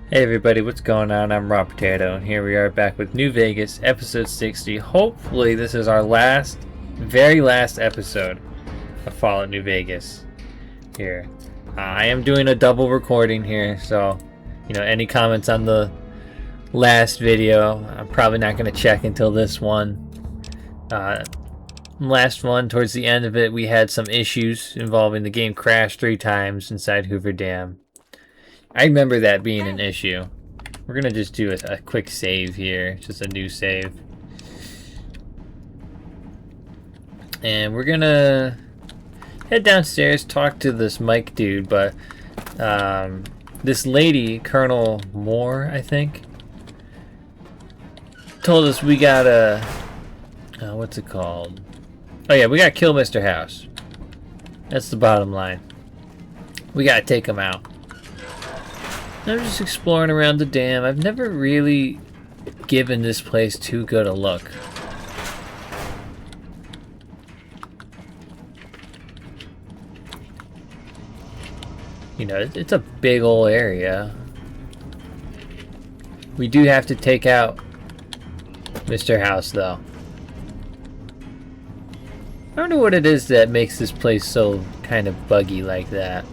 Hey everybody, what's going on? I'm Raw Potato, and here we are back with New Vegas, episode 60. Hopefully this is our very last episode of Fallout New Vegas here. I am doing a double recording here, so, any comments on the last video, I'm probably not going to check until this one. Last one, towards the end of it, we had some issues involving the game crashed 3 times inside Hoover Dam. I remember that being an issue. We're gonna just do a quick save here, just a new save. And we're gonna head downstairs, talk to this Mike dude, but this lady, Colonel Moore, I think, told us we gotta, what's it called? Oh yeah, we gotta kill Mr. House. That's the bottom line. We gotta take him out. I'm just exploring around the dam. I've never really given this place too good a look. It's a big ol' area. We do have to take out Mr. House, though. I don't know what it is that makes this place so kind of buggy like that.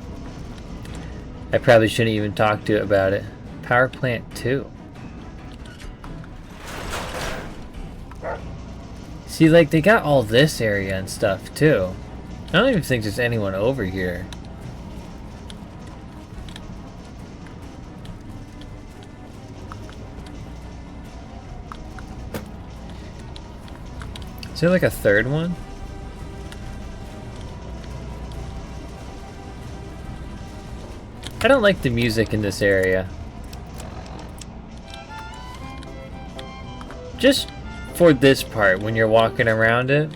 I probably shouldn't even talk to it about it. Power plant 2. See, like, they got all this area and stuff, too. I don't even think there's anyone over here. Is there, like, a third one? I don't like the music in this area. Just for this part, when you're walking around it.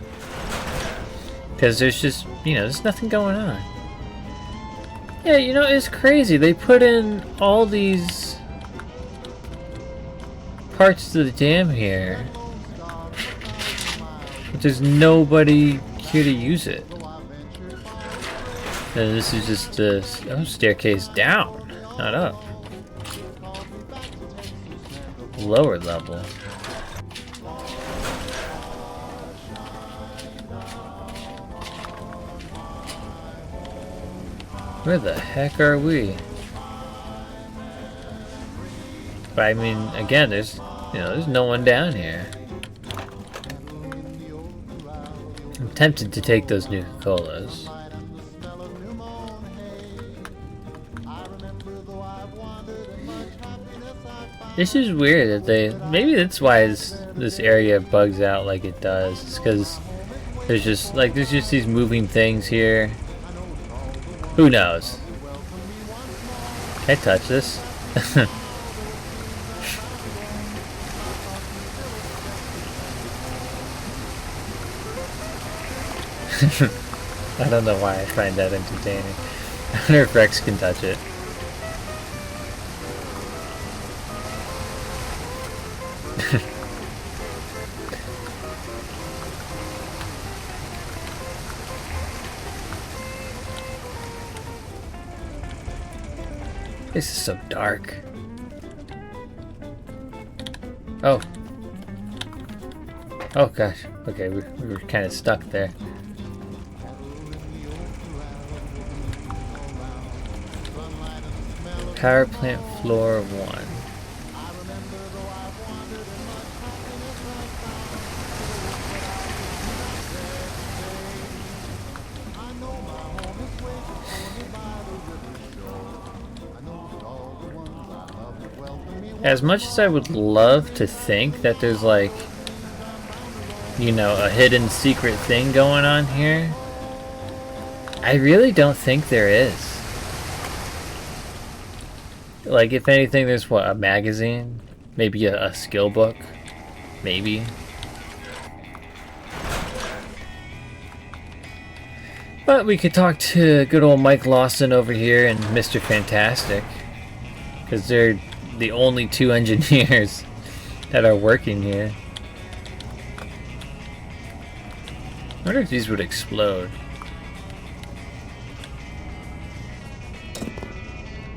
Because there's just, there's nothing going on. Yeah, it's crazy. They put in all these parts to the dam here. But there's nobody here to use it. And this is just a staircase down, not up. Lower level. Where the heck are we? But I mean, again, there's no one down here. I'm tempted to take those Nuka-Colas. This is weird that maybe that's why this area bugs out like it does. It's because there's just these moving things here. Who knows? Can I touch this? I don't know why I find that entertaining. I wonder if Rex can touch it. This is so dark. Oh. Oh gosh. Okay, we were kind of stuck there. Power plant floor 1. As much as I would love to think that there's like, a hidden secret thing going on here, I really don't think there is. Like, if anything, there's a magazine? Maybe a skill book? Maybe. But we could talk to good old Mike Lawson over here and Mr. Fantastic. Because they're the only 2 engineers that are working here. I wonder if these would explode.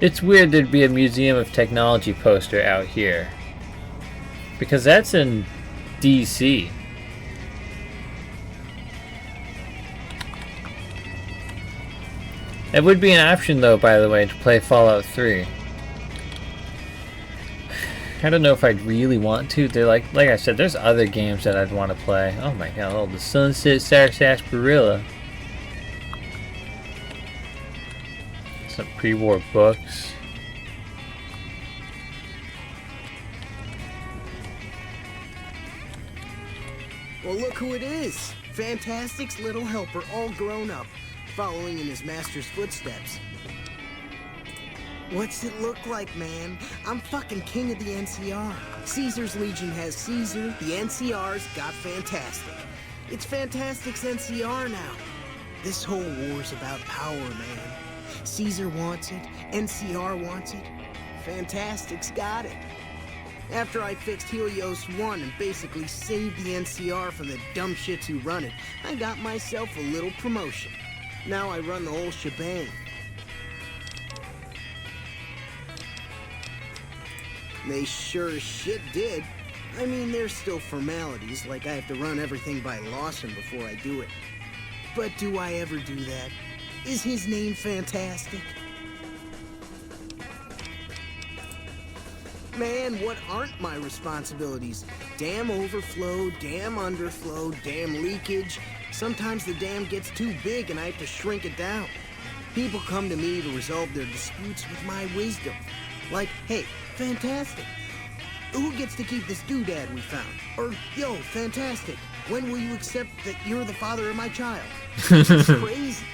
It's weird there'd be a Museum of Technology poster out here. Because that's in DC. It would be an option though, by the way, to play Fallout 3. I don't know if I'd really want to. They're like I said, there's other games that I'd want to play. Oh my god, oh, the Sunset Sarsaparilla. Some pre-war books. Well, look who it is. Fantastic's little helper, all grown up, following in his master's footsteps. What's it look like, man? I'm fucking king of the NCR. Caesar's Legion has Caesar, the NCR's got Fantastic. It's Fantastic's NCR now. This whole war's about power, man. Caesar wants it, NCR wants it, Fantastic's got it. After I fixed Helios 1 and basically saved the NCR from the dumb shits who run it, I got myself a little promotion. Now I run the whole shebang. They sure as shit did. I mean, there's still formalities, like I have to run everything by Lawson before I do it. But do I ever do that? Is his name Fantastic? Man, what aren't my responsibilities? Dam overflow, dam underflow, dam leakage. Sometimes the dam gets too big and I have to shrink it down. People come to me to resolve their disputes with my wisdom. Like, hey, Fantastic, who gets to keep this doodad we found? Or, yo, Fantastic, when will you accept that you're the father of my child? It's crazy.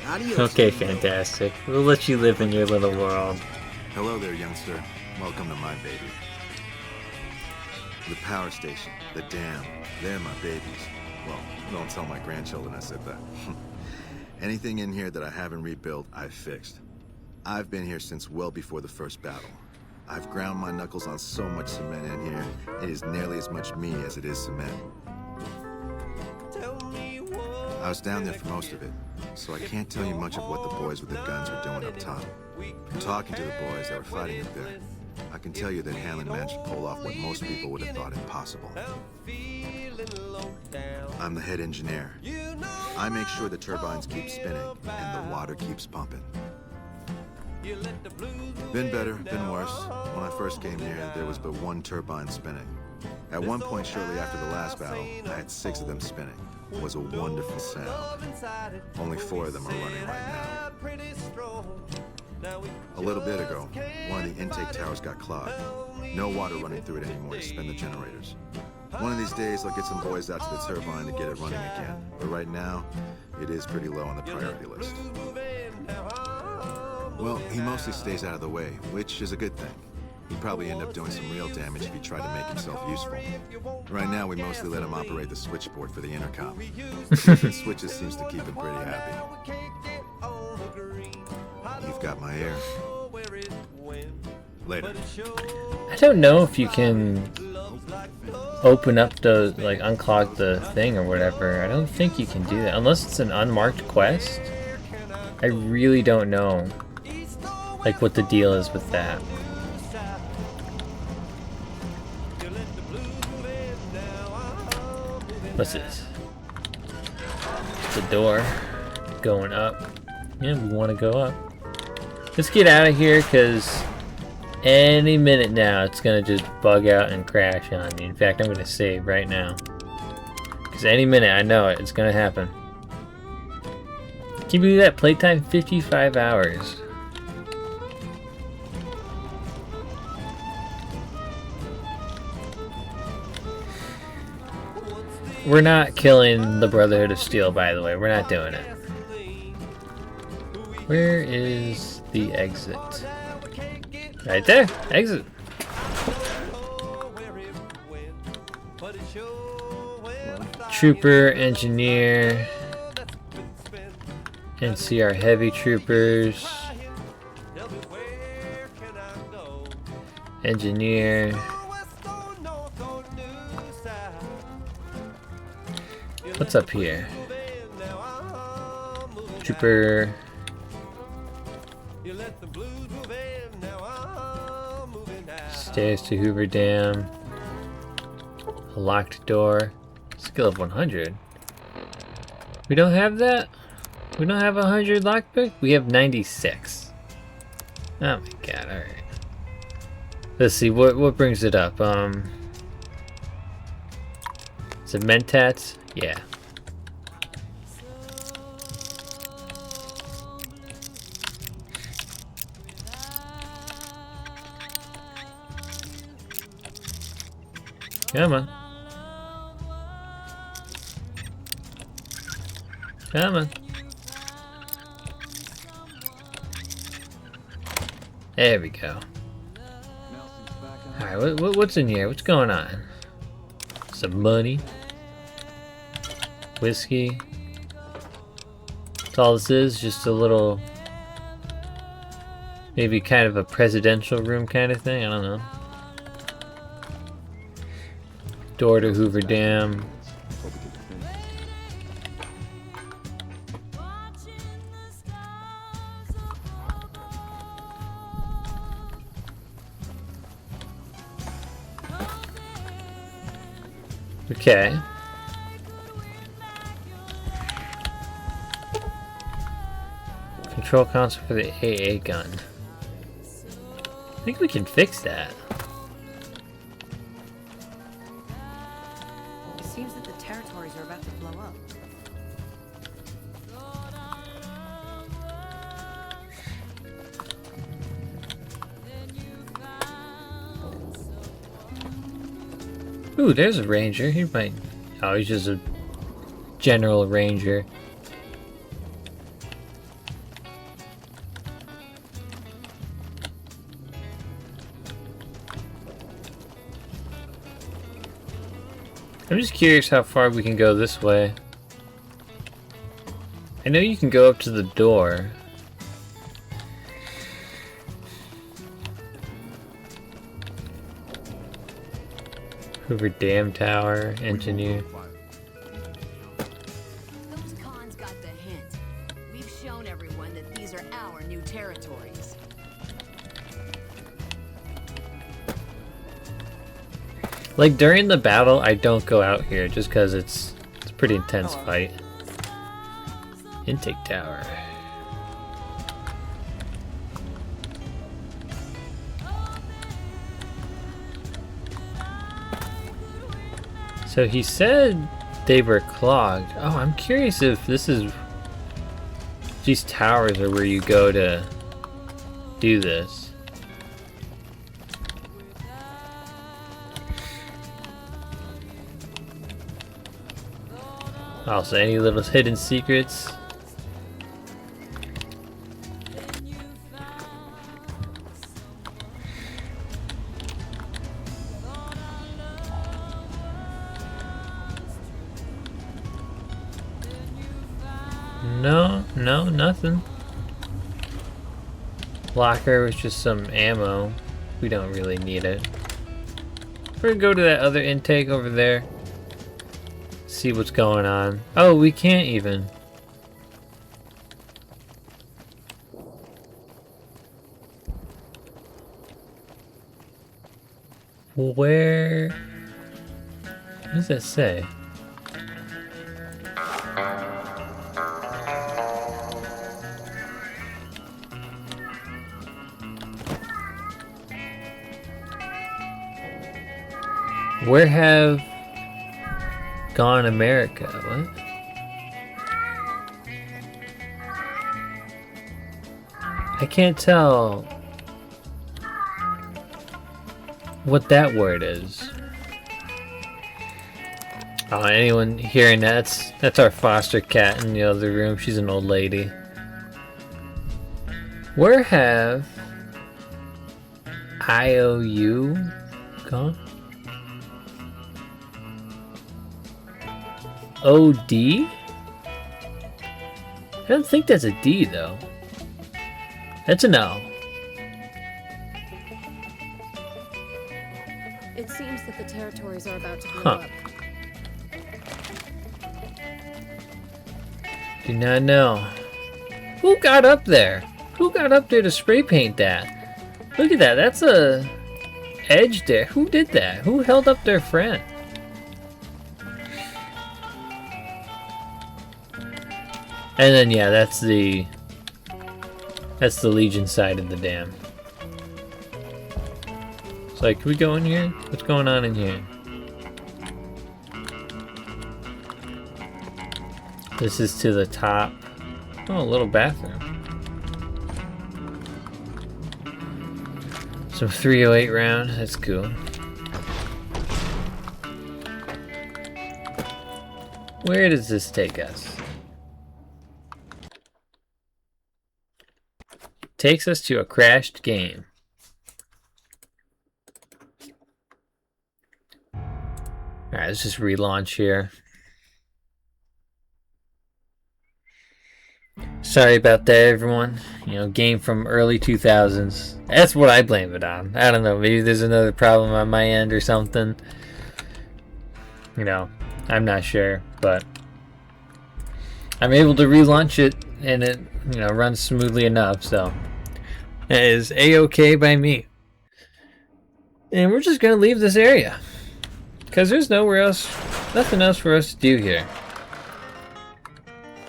Adios, Okay, Fantastic. We'll let you live in your little world. Hello there, youngster. Welcome to my baby. The power station, the dam, they're my babies. Well, don't tell my grandchildren I said that. Anything in here that I haven't rebuilt, I've fixed. I've been here since well before the first battle. I've ground my knuckles on so much cement in here, it is nearly as much me as it is cement. I was down there for most of it, so I can't tell you much of what the boys with the guns were doing up top. From talking to the boys that were fighting up there, I can tell you that Hanlon managed to pull off what most people would have thought impossible. I'm the head engineer. I make sure the turbines keep spinning and the water keeps pumping. Been better, been worse. When I first came here, there was but one turbine spinning. At one point shortly after the last battle, I had 6 of them spinning. It was a wonderful sound. Only 4 of them are running right now. A little bit ago, one of the intake towers got clogged. No water running through it anymore to spin the generators. One of these days, I'll get some boys out to the turbine to get it running again. But right now, it is pretty low on the priority list. Well, he mostly stays out of the way, which is a good thing. He'd probably end up doing some real damage if he tried to make himself useful. Right now, we mostly let him operate the switchboard for the intercom. The switches seems to keep him pretty happy. You've got my ear. Later. I don't know if you can open up the, like, unclog the thing or whatever. I don't think you can do that. Unless it's an unmarked quest. I really don't know, like, what the deal is with that. What's this? The door going up. Yeah, we want to go up. Let's get out of here, because any minute now it's going to just bug out and crash on me. In fact, I'm going to save right now. Because any minute, I know it, it's going to happen. Can you believe that? Playtime 55 hours. We're not killing the Brotherhood of Steel, by the way. We're not doing it. Where is the exit? Right there. Exit. Trooper, engineer, NCR heavy troopers, engineer. What's up here? Stormtrooper. Stairs to Hoover Dam. A locked door. Skill of 100. We don't have that? We don't have 100 lockpick? We have 96. Oh my god, alright. Let's see, what brings it up? Is it Mentats? Yeah. Come on. Come on. There we go. Alright, what's in here? What's going on? Some money. Whiskey. That's all this is, just a little... maybe kind of a presidential room kind of thing, I don't know. Door to Hoover Dam. Okay. Control console for the AA gun. I think we can fix that. It seems that the territories are about to blow up. Ooh, there's a ranger. He might... oh, he's just a general ranger. I'm just curious how far we can go this way. I know you can go up to the door. Hoover Dam Tower, engineer. Those cons got the hint. We've shown everyone that these are our new territories. Like during the battle, I don't go out here just because it's a pretty intense fight. Intake tower. So he said they were clogged. Oh, I'm curious if this is... these towers are where you go to do this. Also, any little hidden secrets? No, nothing. Locker was just some ammo. We don't really need it. We're gonna go to that other intake over there. See what's going on. Oh, we can't even. Where? What does that say? Where have gone America? What? I can't tell what that word is. Oh, anyone hearing that? That's our foster cat in the other room. She's an old lady. Where have IOU gone? OD? I don't think that's a D though. That's an L. It seems that the territories are about to blow Huh. up. Do not know. Who got up there? Who got up there to spray paint that? Look at that. That's a edge there. Who did that? Who held up their friend? And then yeah, that's the Legion side of the dam. It's like, can we go in here? What's going on in here? This is to the top. Oh, a little bathroom. Some 308 round. That's cool. Where does this take us? Takes us to a crashed game. Alright, let's just relaunch here. Sorry about that, everyone. You know, game from early 2000s. That's what I blame it on. I don't know, maybe there's another problem on my end or something. You know, I'm not sure, but I'm able to relaunch it and it, you know, runs smoothly enough, so it is a-okay by me. And we're just gonna leave this area because there's nowhere else, nothing else for us to do here.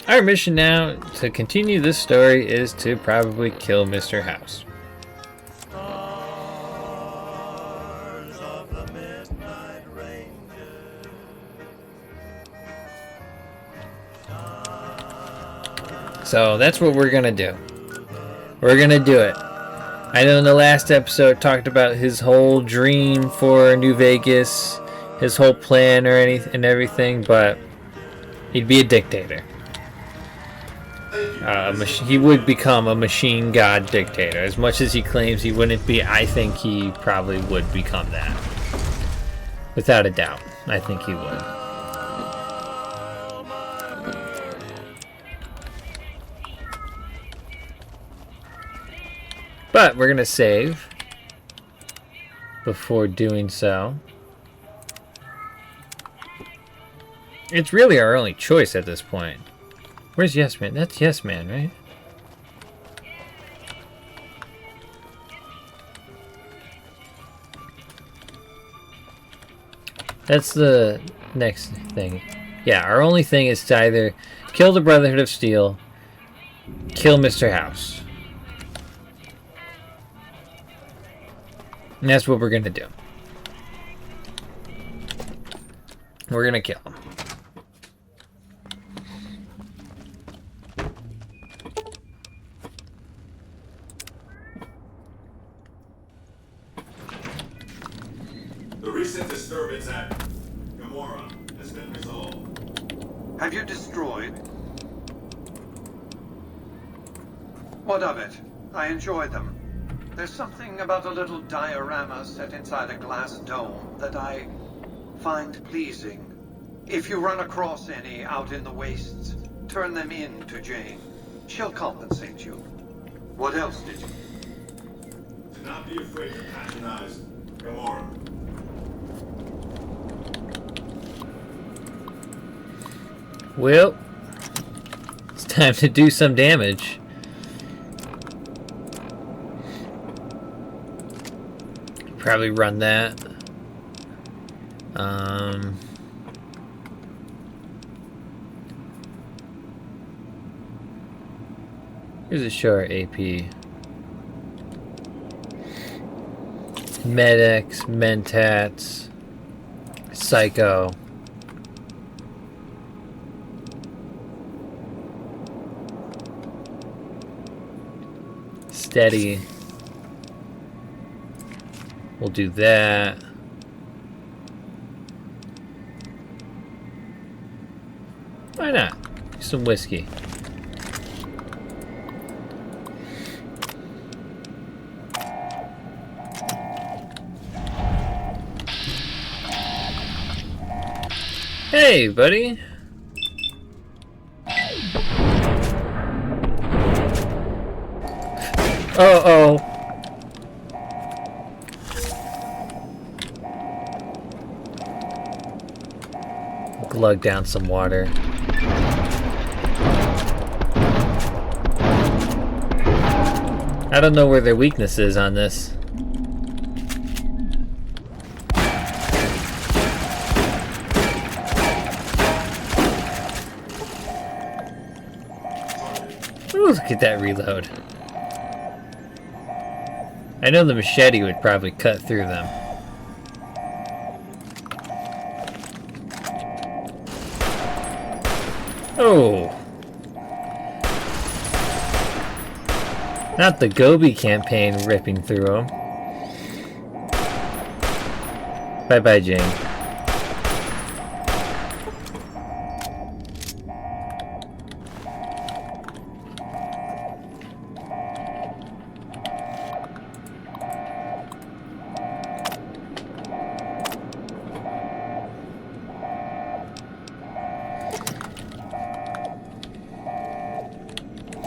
Our mission now to continue this story is to probably kill Mr. House. So that's what we're gonna do. We're gonna do it. I know in the last episode talked about his whole dream for New Vegas, his whole plan and everything, but he'd be a dictator. He would become a machine god dictator. As much as he claims he wouldn't be, I think he probably would become that. Without a doubt, I think he would. But we're gonna save before doing so. It's really our only choice at this point. Where's Yes Man? That's Yes Man, right? That's the next thing. Yeah, our only thing is to either kill the Brotherhood of Steel, kill Mr. House. And that's what we're gonna do. We're gonna kill him. The recent disturbance at Gamora has been resolved. Have you destroyed? What of it? I enjoy them. There's something about a little diorama set inside a glass dome that I find pleasing. If you run across any out in the wastes, turn them in to Jane. She'll compensate you. What else did you? Do not be afraid to patronize Gamora. Well, it's time to do some damage. Probably run that. Here's a show our AP. Medics, Mentats, Psycho. Steady. We'll do that. Why not? Some whiskey. Hey, buddy. Uh-oh. Glug down some water. I don't know where their weakness is on this. Ooh, look at that reload. I know the machete would probably cut through them. Oh! Not the Gobi campaign ripping through them. Bye-bye, Jane.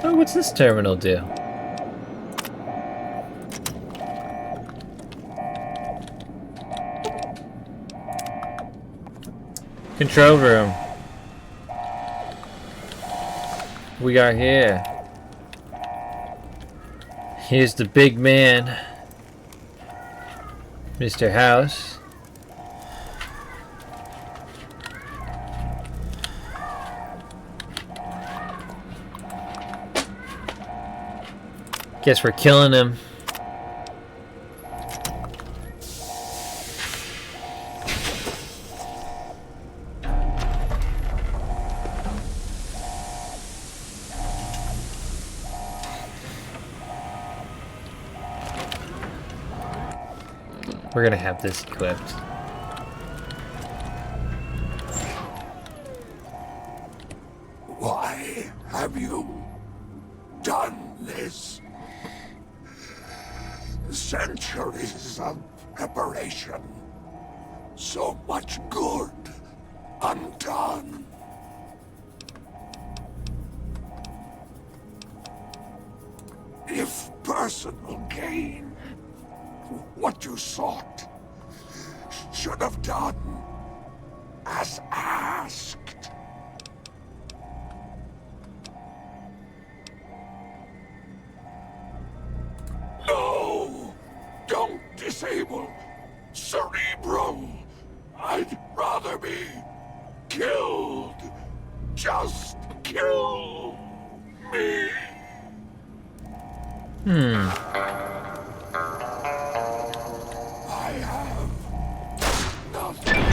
Oh, what's this terminal do? Control room. We are here. Here's the big man, Mr. House. Guess we're killing him. We're gonna have this equipped. Why have you done this? Centuries of preparation. So much good undone. If personal gain, what you sought, should have done as asked. No! Don't disable Cerebro! I'd rather be killed. Just kill me. I have nothing.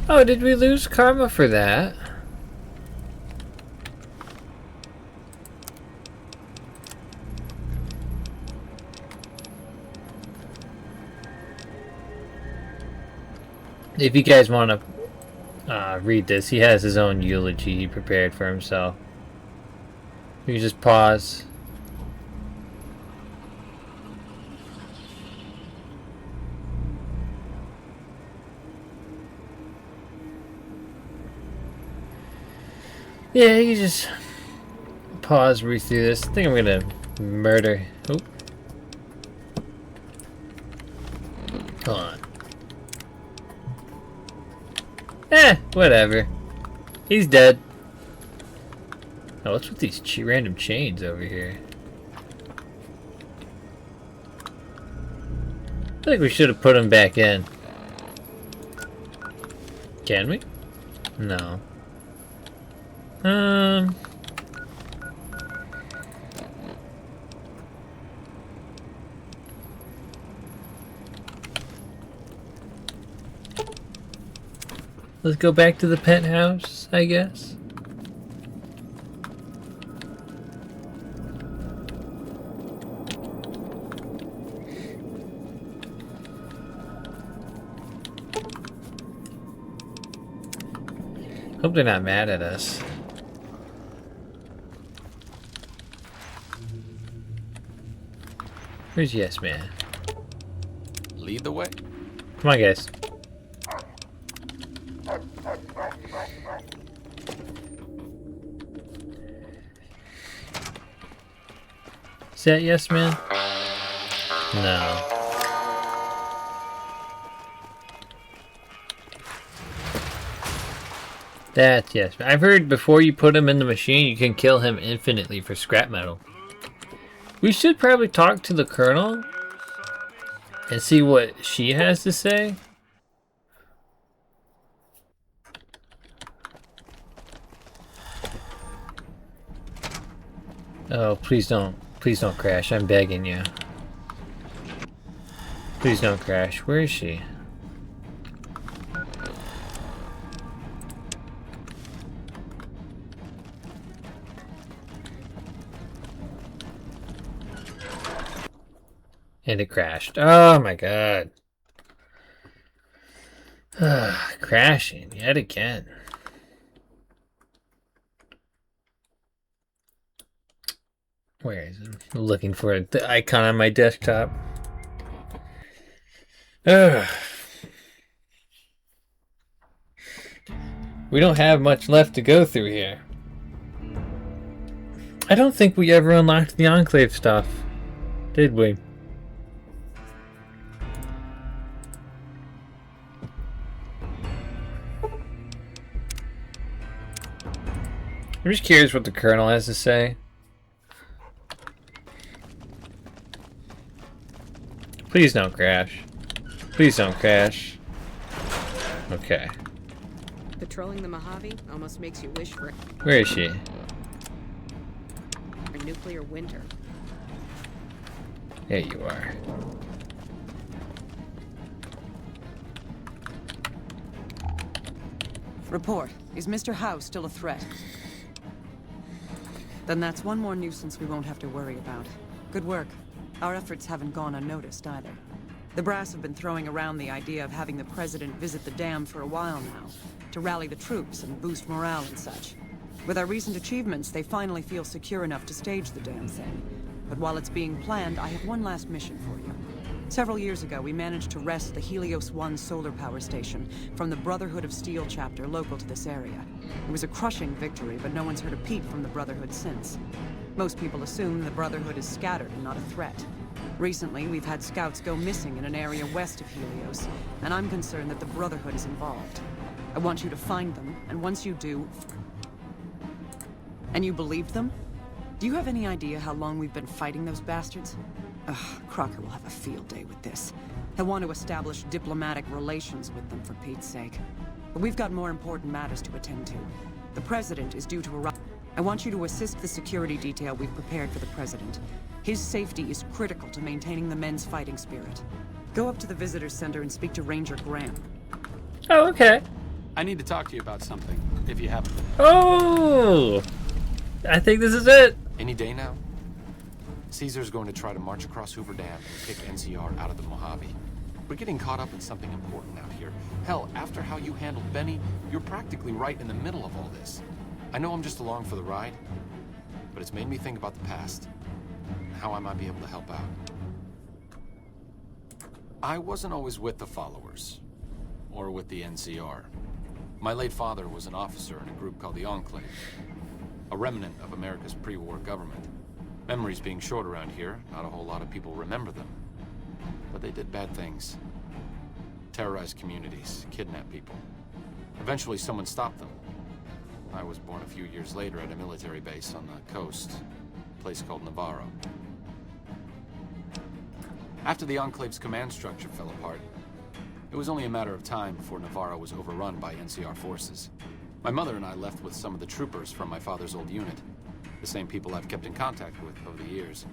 Oh, did we lose karma for that? If you guys want to read this, he has his own eulogy he prepared for himself. You can just pause. Yeah, you just pause, read through this. I think I'm gonna murder. Oh. Hold on. Whatever. He's dead. Oh, what's with these random chains over here? I think we should have put him back in. Can we? No. Let's go back to the penthouse, I guess. Hope they're not mad at us. Where's Yes Man? Lead the way. Come on, guys. Is that Yes Man? No. That's yes. I've heard before you put him in the machine, you can kill him infinitely for scrap metal. We should probably talk to the Colonel and see what she has to say. Oh, please don't crash. I'm begging you. Please don't crash. Where is she? And it crashed. Oh my god. Crashing yet again. Where is it? I'm looking for the icon on my desktop. We don't have much left to go through here. I don't think we ever unlocked the Enclave stuff, did we? I'm just curious what the Colonel has to say. Please don't crash. Please don't crash. Okay. Patrolling the Mojave almost makes you wish for Where is she? a nuclear winter. There you are. Report. Is Mr. Howe still a threat? Then that's one more nuisance we won't have to worry about. Good work. Our efforts haven't gone unnoticed either. The brass have been throwing around the idea of having the president visit the dam for a while now, to rally the troops and boost morale and such. With our recent achievements, they finally feel secure enough to stage the damn thing. But while it's being planned, I have one last mission for you. Several years ago, we managed to wrest the Helios 1 solar power station from the Brotherhood of Steel chapter local to this area. It was a crushing victory, but no one's heard a peep from the Brotherhood since. Most people assume the Brotherhood is scattered and not a threat. Recently, we've had scouts go missing in an area west of Helios, and I'm concerned that the Brotherhood is involved. I want you to find them, and once you do... And you believe them? Do you have any idea how long we've been fighting those bastards? Ugh, Crocker will have a field day with this. He'll want to establish diplomatic relations with them, for Pete's sake. But we've got more important matters to attend to. The President is due to arrive. I want you to assist the security detail we've prepared for the President. His safety is critical to maintaining the men's fighting spirit. Go up to the Visitor Center and speak to Ranger Graham. Oh, okay. I need to talk to you about something, if you haven't. Oh! I think this is it. Any day now? Caesar's going to try to march across Hoover Dam and kick NCR out of the Mojave. We're getting caught up in something important out here. Hell, after how you handled Benny, you're practically right in the middle of all this. I know I'm just along for the ride, but it's made me think about the past and how I might be able to help out. I wasn't always with the followers, or with the NCR. My late father was an officer in a group called the Enclave, a remnant of America's pre-war government. Memories being short around here, not a whole lot of people remember them. But they did bad things. Terrorized communities, kidnapped people. Eventually someone stopped them. I was born a few years later at a military base on the coast, a place called Navarro. After the Enclave's command structure fell apart, it was only a matter of time before Navarro was overrun by NCR forces. My mother and I left with some of the troopers from my father's old unit, the same people I've kept in contact with over the years.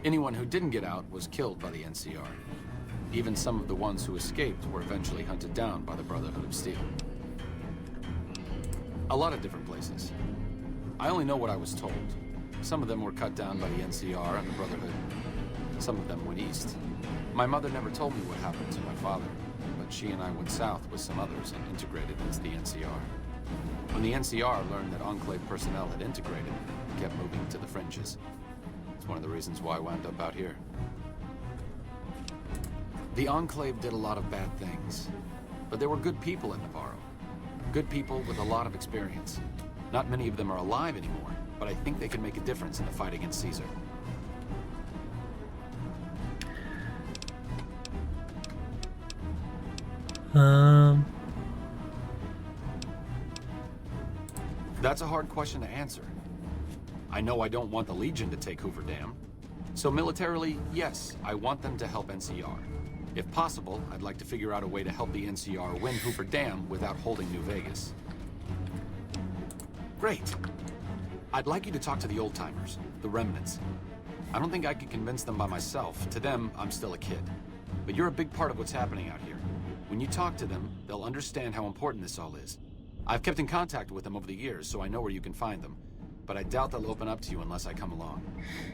Anyone who didn't get out was killed by the NCR. Even some of the ones who escaped were eventually hunted down by the Brotherhood of Steel. A lot of different places. I only know what I was told. Some of them were cut down by the NCR and the Brotherhood. Some of them went east. My mother never told me what happened to my father, but she and I went south with some others and integrated into the NCR. When the NCR learned that Enclave personnel had integrated, we kept moving to the fringes. It's one of the reasons why I wound up out here. The Enclave did a lot of bad things, but there were good people at Navarro. Good people with a lot of experience. Not many of them are alive anymore, but I think they can make a difference in the fight against Caesar. That's a hard question to answer. I know I don't want the Legion to take Hoover Dam. So militarily, yes, I want them to help NCR. If possible, I'd like to figure out a way to help the NCR win Hoover Dam without holding New Vegas. Great. I'd like you to talk to the old-timers, the remnants. I don't think I could convince them by myself. To them, I'm still a kid. But you're a big part of what's happening out here. When you talk to them, they'll understand how important this all is. I've kept in contact with them over the years, so I know where you can find them. But I doubt they'll open up to you unless I come along.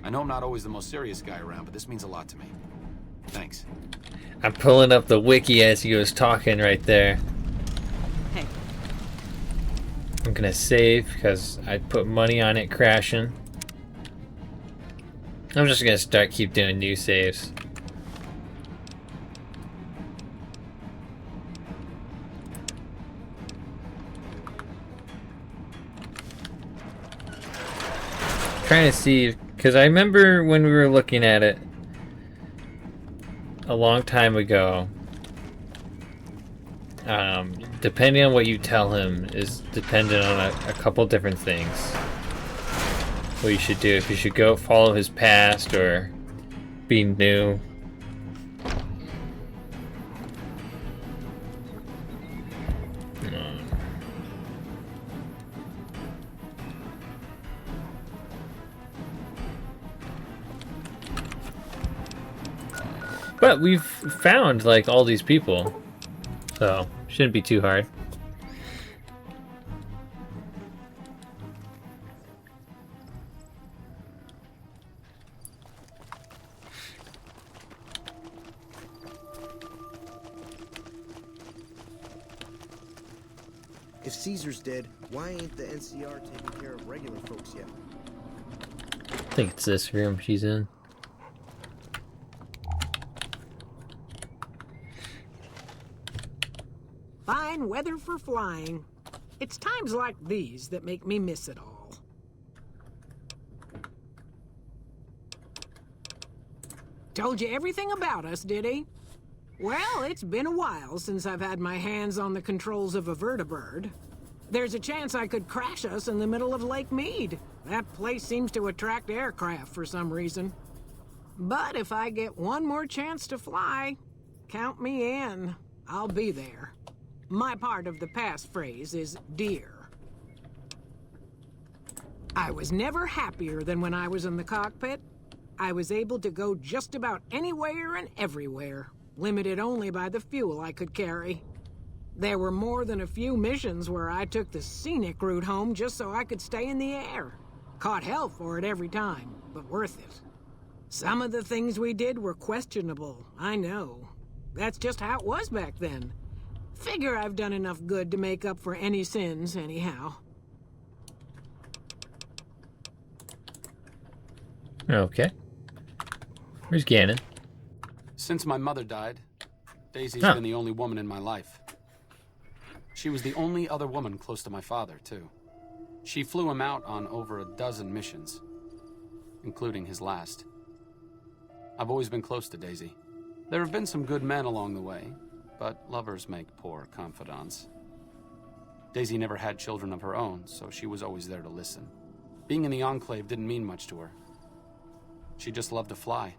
I know I'm not always the most serious guy around, but this means a lot to me. Thanks. I'm pulling up the wiki as he was talking right there. Hey. I'm gonna save because I put money on it crashing. I'm just gonna keep doing new saves. Trying to see, because I remember when we were looking at it a long time ago, depending on what you tell him is dependent on a couple different things. What you should do, if you should go follow his past or be new. But we've found, like, all these people, so shouldn't be too hard. If Caesar's dead, why ain't the NCR taking care of regular folks yet? I think it's this room she's in. Fine weather for flying. It's times like these that make me miss it all. Told you everything about us, did he? Well, it's been a while since I've had my hands on the controls of a vertibird. There's a chance I could crash us in the middle of Lake Mead. That place seems to attract aircraft for some reason. But if I get one more chance to fly, count me in. I'll be there. My part of the passphrase is dear. I was never happier than when I was in the cockpit. I was able to go just about anywhere and everywhere, limited only by the fuel I could carry. There were more than a few missions where I took the scenic route home just so I could stay in the air. Caught hell for it every time, but worth it. Some of the things we did were questionable, I know. That's just how it was back then. Figure I've done enough good to make up for any sins, anyhow. Okay. Where's Gannon? Since my mother died, Daisy's been the only woman in my life. She was the only other woman close to my father, too. She flew him out on over a dozen missions, including his last. I've always been close to Daisy. There have been some good men along the way, but lovers make poor confidants. Daisy never had children of her own, so she was always there to listen. Being in the Enclave didn't mean much to her. She just loved to fly.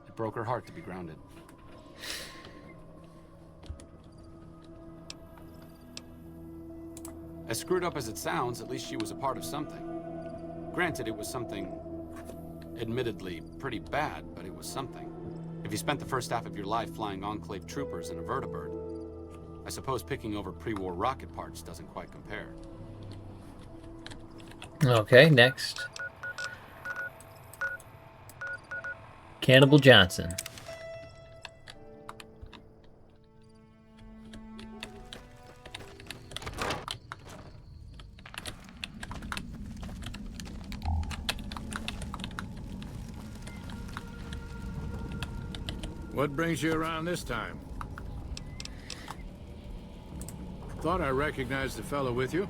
It broke her heart to be grounded. As screwed up as it sounds, at least she was a part of something. Granted, it was something admittedly pretty bad, but it was something. If you spent the first half of your life flying Enclave troopers in a vertibird, I suppose picking over pre-war rocket parts doesn't quite compare. Okay, next. Cannibal Johnson. What brings you around this time? Thought I recognized the fellow with you.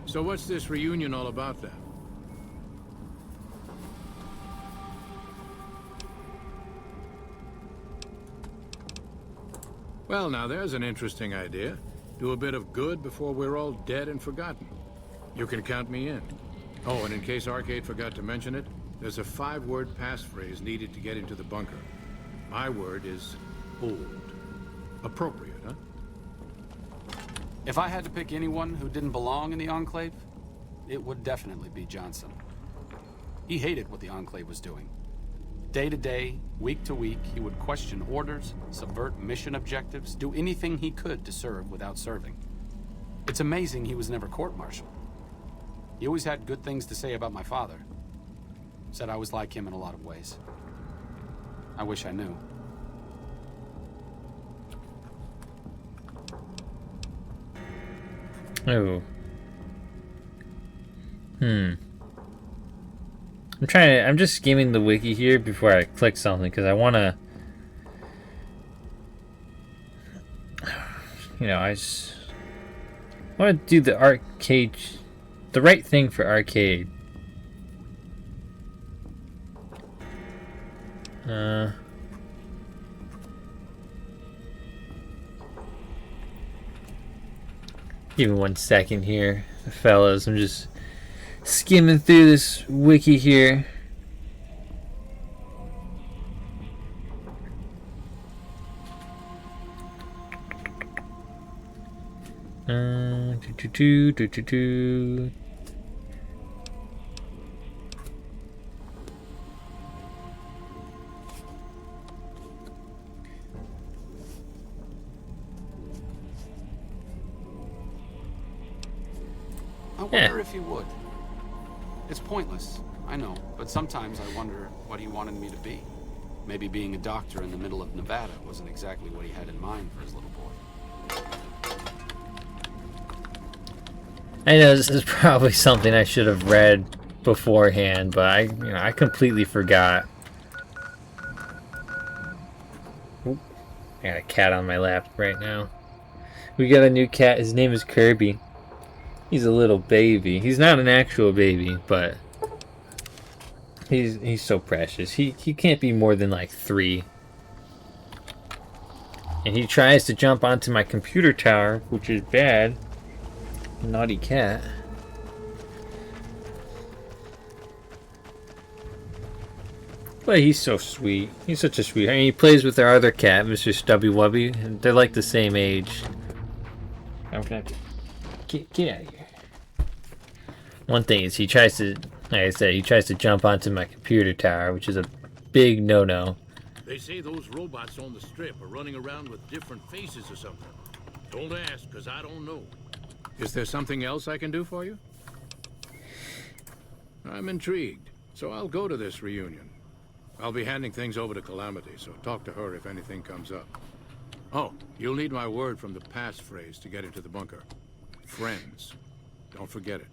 So what's this reunion all about then? Well, now there's an interesting idea. Do a bit of good before we're all dead and forgotten. You can count me in. Oh, and in case Arcade forgot to mention it, there's a 5-word passphrase needed to get into the bunker. My word is old. Appropriate, huh? If I had to pick anyone who didn't belong in the Enclave, it would definitely be Johnson. He hated what the Enclave was doing. Day to day, week to week, he would question orders, subvert mission objectives, do anything he could to serve without serving. It's amazing he was never court-martialed. He always had good things to say about my father. Said I was like him in a lot of ways. I wish I knew. Oh. I'm just skimming the wiki here before I click something because I want to, I want to do the arcade, the right thing for arcade. Give me 1 second here, fellas. I'm just skimming through this wiki here. I wonder if he would. It's pointless, I know, but sometimes I wonder what he wanted me to be. Maybe being a doctor in the middle of Nevada wasn't exactly what he had in mind for his little boy. I know this is probably something I should have read beforehand, but I completely forgot. Oop, I got a cat on my lap right now. We got a new cat. His name is Kirby. He's a little baby. He's not an actual baby, but he's so precious. He can't be more than like 3. And he tries to jump onto my computer tower, which is bad. Naughty cat. But he's so sweet. He's such a sweetheart. And he plays with our other cat, Mr. Stubby Wubby. And they're like the same age. I'm gonna have to get out of here. One thing is he tries to, like I said, he tries to jump onto my computer tower, which is a big no-no. They say those robots on the strip are running around with different faces or something. Don't ask, because I don't know. Is there something else I can do for you? I'm intrigued, so I'll go to this reunion. I'll be handing things over to Calamity, so talk to her if anything comes up. Oh, you'll need my word from the passphrase to get into the bunker. Friends. Don't forget it.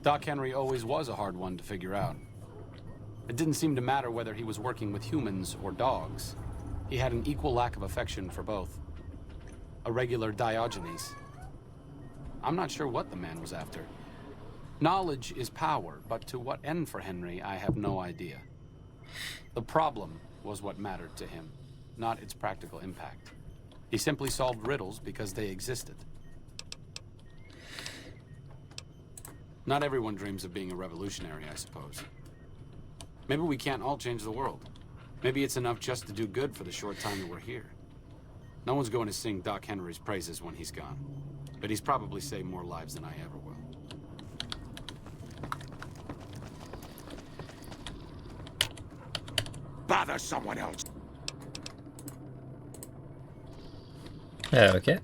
Doc Henry always was a hard one to figure out. It didn't seem to matter whether he was working with humans or dogs. He had an equal lack of affection for both. A regular Diogenes. I'm not sure what the man was after. Knowledge is power, but to what end for Henry, I have no idea. The problem was what mattered to him, not its practical impact. He simply solved riddles because they existed. Not everyone dreams of being a revolutionary, I suppose. Maybe we can't all change the world. Maybe it's enough just to do good for the short time that we're here. No one's going to sing Doc Henry's praises when he's gone, but he's probably saved more lives than I ever will. Bother someone else. Okay.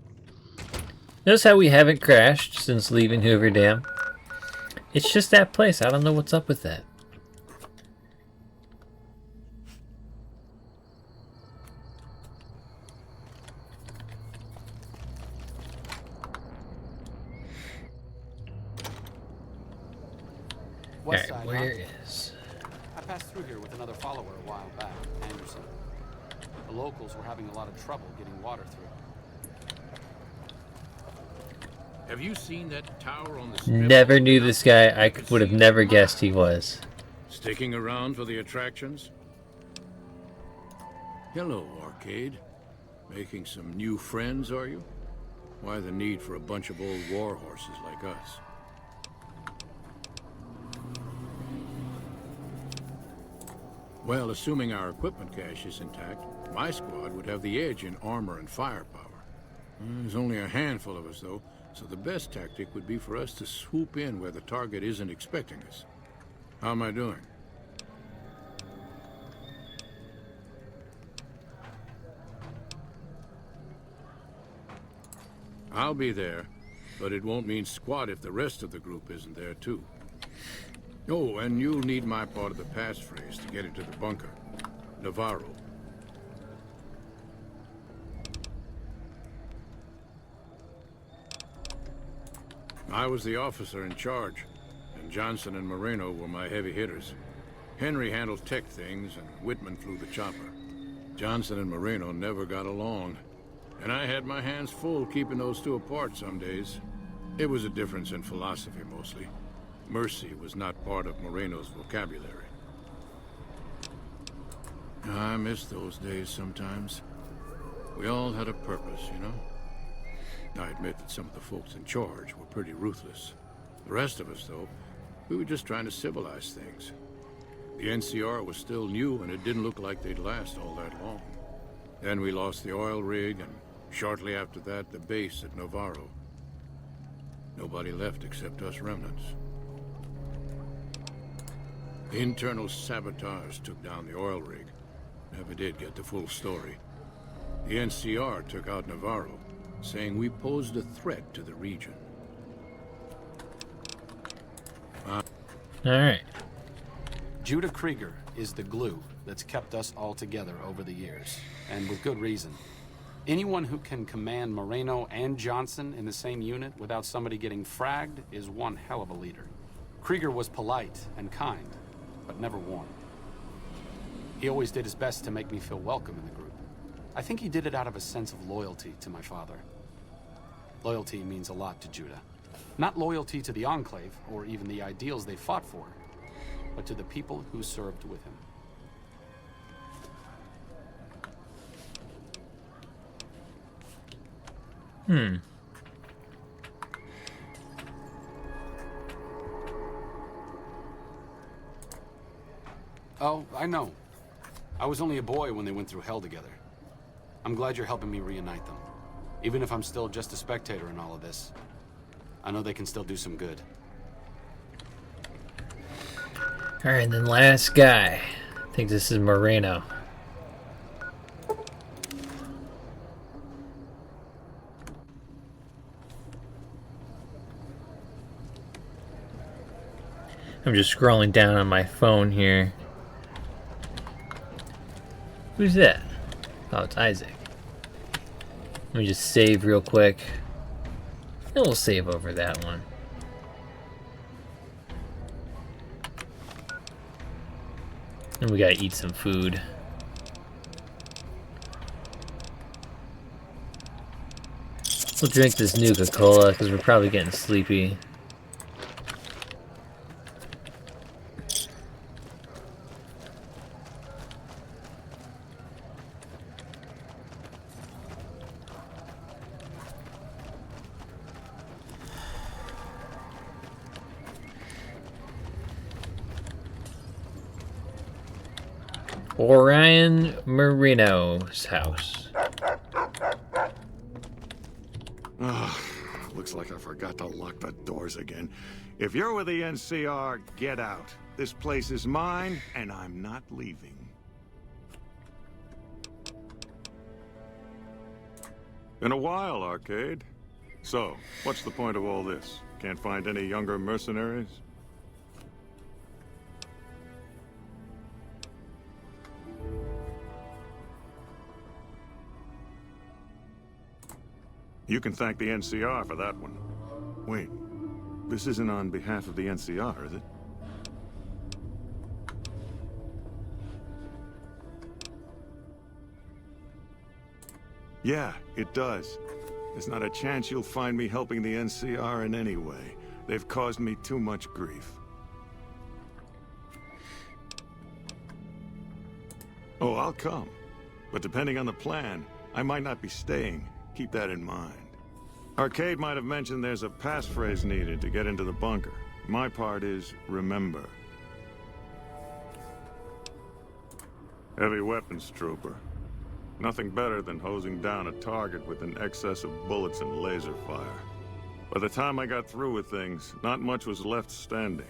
Notice how we haven't crashed since leaving Hoover Dam. It's just that place. I don't know what's up with that. West Alright, side, where huh? is... I passed through here with another follower a while back, Anderson. The locals were having a lot of trouble getting water through. Have you seen that tower on the strip? Never knew this guy. I would have never guessed he was. Sticking around for the attractions? Hello, Arcade. Making some new friends, are you? Why the need for a bunch of old war horses like us? Well, assuming our equipment cache is intact, my squad would have the edge in armor and firepower. There's only a handful of us, though, so the best tactic would be for us to swoop in where the target isn't expecting us. How am I doing? I'll be there, but it won't mean squat if the rest of the group isn't there, too. Oh, and you'll need my part of the passphrase to get into the bunker. Navarro. I was the officer in charge, and Johnson and Moreno were my heavy hitters. Henry handled tech things, and Whitman flew the chopper. Johnson and Moreno never got along, and I had my hands full keeping those two apart some days. It was a difference in philosophy, mostly. Mercy was not part of Moreno's vocabulary. I miss those days sometimes. We all had a purpose, you know? I admit that some of the folks in charge were pretty ruthless. The rest of us, though, we were just trying to civilize things. The NCR was still new, and it didn't look like they'd last all that long. Then we lost the oil rig, and shortly after that, the base at Navarro. Nobody left except us remnants. Internal sabotage took down the oil rig. Never did get the full story. The NCR took out Navarro, saying we posed a threat to the region. All right. Judah Krieger is the glue that's kept us all together over the years, and with good reason. Anyone who can command Moreno and Johnson in the same unit without somebody getting fragged is one hell of a leader. Krieger was polite and kind, but never warm. He always did his best to make me feel welcome in the group. I think he did it out of a sense of loyalty to my father. Loyalty means a lot to Judah. Not loyalty to the Enclave, or even the ideals they fought for, but to the people who served with him. Oh, I know. I was only a boy when they went through hell together. I'm glad you're helping me reunite them. Even if I'm still just a spectator in all of this, I know they can still do some good. Alright, and then last guy. I think this is Moreno. I'm just scrolling down on my phone here. Who's that? Oh, it's Isaac. Let me just save real quick. And we'll save over that one. And we gotta eat some food. We'll drink this Nuka-Cola because we're probably getting sleepy. Orion Moreno's house. Looks like I forgot to lock the doors again. If you're with the NCR, get out. This place is mine, and I'm not leaving. Been a while, Arcade. So, what's the point of all this? Can't find any younger mercenaries? You can thank the NCR for that one. Wait, this isn't on behalf of the NCR, is it? Yeah, it does. There's not a chance you'll find me helping the NCR in any way. They've caused me too much grief. Oh, I'll come. But depending on the plan, I might not be staying. Keep that in mind. Arcade might have mentioned there's a passphrase needed to get into the bunker. My part is remember. Heavy weapons trooper. Nothing better than hosing down a target with an excess of bullets and laser fire. By the time I got through with things, not much was left standing.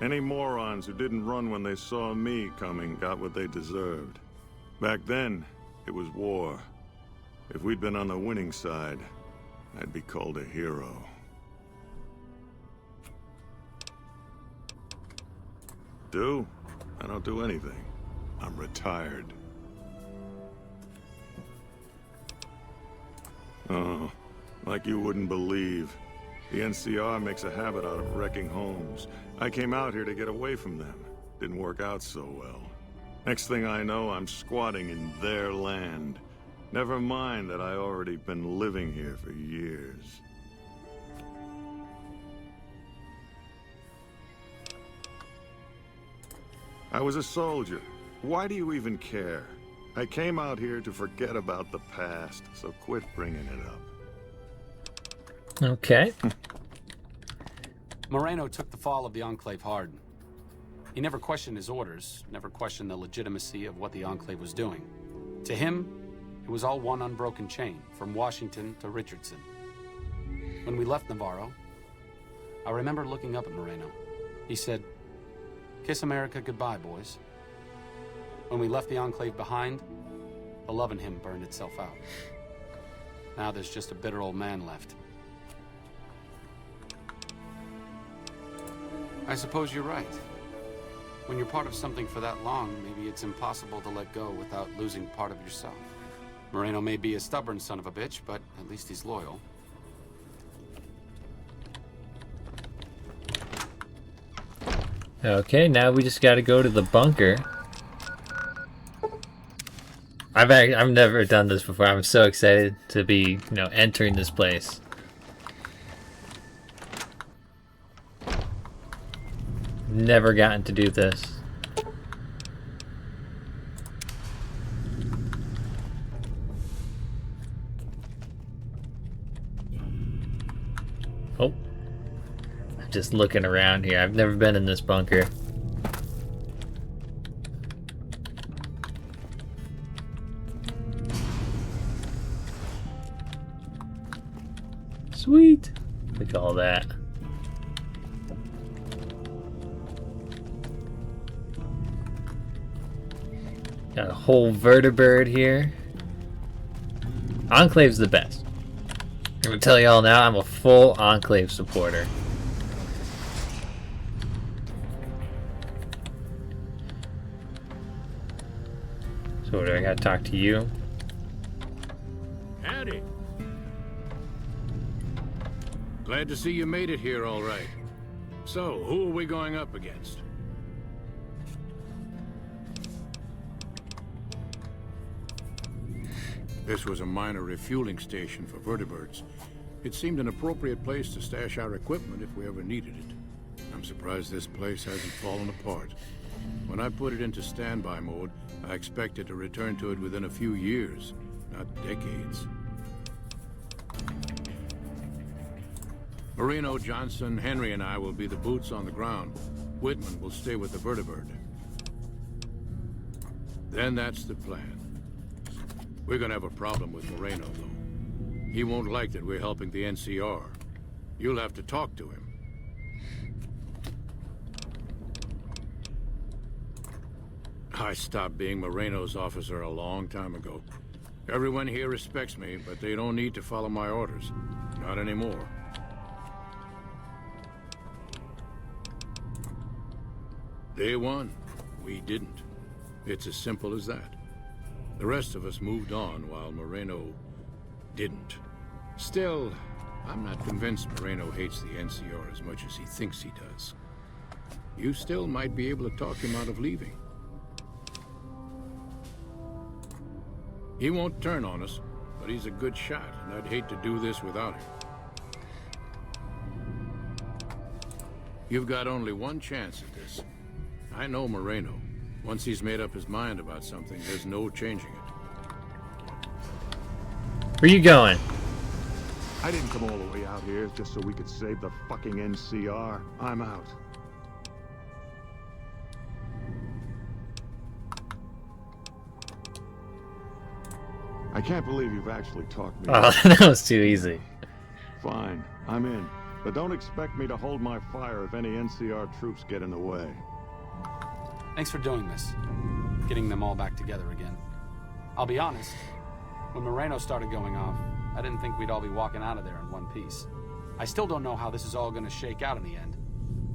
Any morons who didn't run when they saw me coming got what they deserved. Back then, it was war. If we'd been on the winning side, I'd be called a hero. Do? I don't do anything. I'm retired. Oh, like you wouldn't believe. The NCR makes a habit out of wrecking homes. I came out here to get away from them. Didn't work out so well. Next thing I know, I'm squatting in their land. Never mind that I already been living here for years. I was a soldier. Why do you even care? I came out here to forget about the past, so quit bringing it up. Okay. Moreno took the fall of the Enclave hard. He never questioned his orders, never questioned the legitimacy of what the Enclave was doing. To him, it was all one unbroken chain, from Washington to Richardson. When we left Navarro, I remember looking up at Moreno. He said, "Kiss America goodbye, boys." When we left the Enclave behind, the love in him burned itself out. Now there's just a bitter old man left. I suppose you're right. When you're part of something for that long, maybe it's impossible to let go without losing part of yourself. Moreno may be a stubborn son of a bitch, but at least he's loyal. Okay, now we just gotta go to the bunker. I've never done this before. I'm so excited to be, entering this place. Never gotten to do this. Oh. I'm just looking around here. I've never been in this bunker. Sweet. Look at all that. Got a whole vertibird here. Enclave's the best. I'm gonna tell y'all now, I'm a full Enclave supporter. So what do I gotta talk to you? Howdy. Glad to see you made it here all right. So, who are we going up against? This was a minor refueling station for vertibirds. It seemed an appropriate place to stash our equipment if we ever needed it. I'm surprised this place hasn't fallen apart. When I put it into standby mode, I expected to return to it within a few years, not decades. Moreno, Johnson, Henry, and I will be the boots on the ground. Whitman will stay with the vertibird. Then that's the plan. We're gonna have a problem with Moreno, though. He won't like that we're helping the NCR. You'll have to talk to him. I stopped being Moreno's officer a long time ago. Everyone here respects me, but they don't need to follow my orders. Not anymore. Day one, we didn't. It's as simple as that. The rest of us moved on while Moreno didn't. Still, I'm not convinced Moreno hates the NCR as much as he thinks he does. You still might be able to talk him out of leaving. He won't turn on us, but he's a good shot, and I'd hate to do this without him. You've got only one chance at this. I know Moreno. Once he's made up his mind about something, there's no changing it. Where you going? I didn't come all the way out here just so we could save the fucking NCR. I'm out. I can't believe you've actually talked me. Oh, that was too easy. Fine, I'm in. But don't expect me to hold my fire if any NCR troops get in the way. Thanks for doing this. Getting them all back together again. I'll be honest, when Moreno started going off, I didn't think we'd all be walking out of there in one piece. I still don't know how this is all gonna shake out in the end,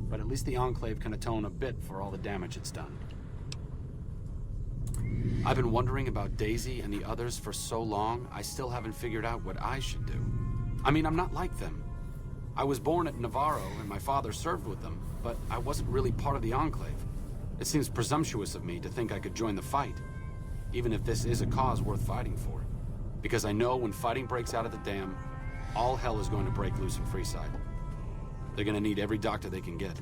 but at least the Enclave can atone a bit for all the damage it's done. I've been wondering about Daisy and the others for so long, I still haven't figured out what I should do. I mean, I'm not like them. I was born at Navarro and my father served with them, but I wasn't really part of the Enclave. It seems presumptuous of me to think I could join the fight, even if this is a cause worth fighting for. Because I know when fighting breaks out at the dam, all hell is going to break loose in Freeside. They're gonna need every doctor they can get.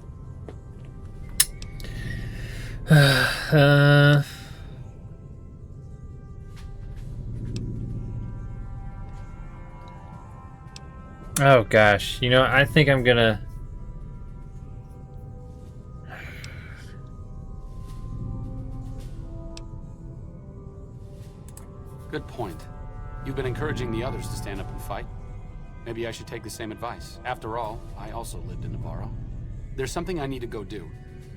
Oh gosh, you know, I think I'm gonna... Good point. You've been encouraging the others to stand up and fight. Maybe I should take the same advice. After all, I also lived in Navarro. There's something I need to go do,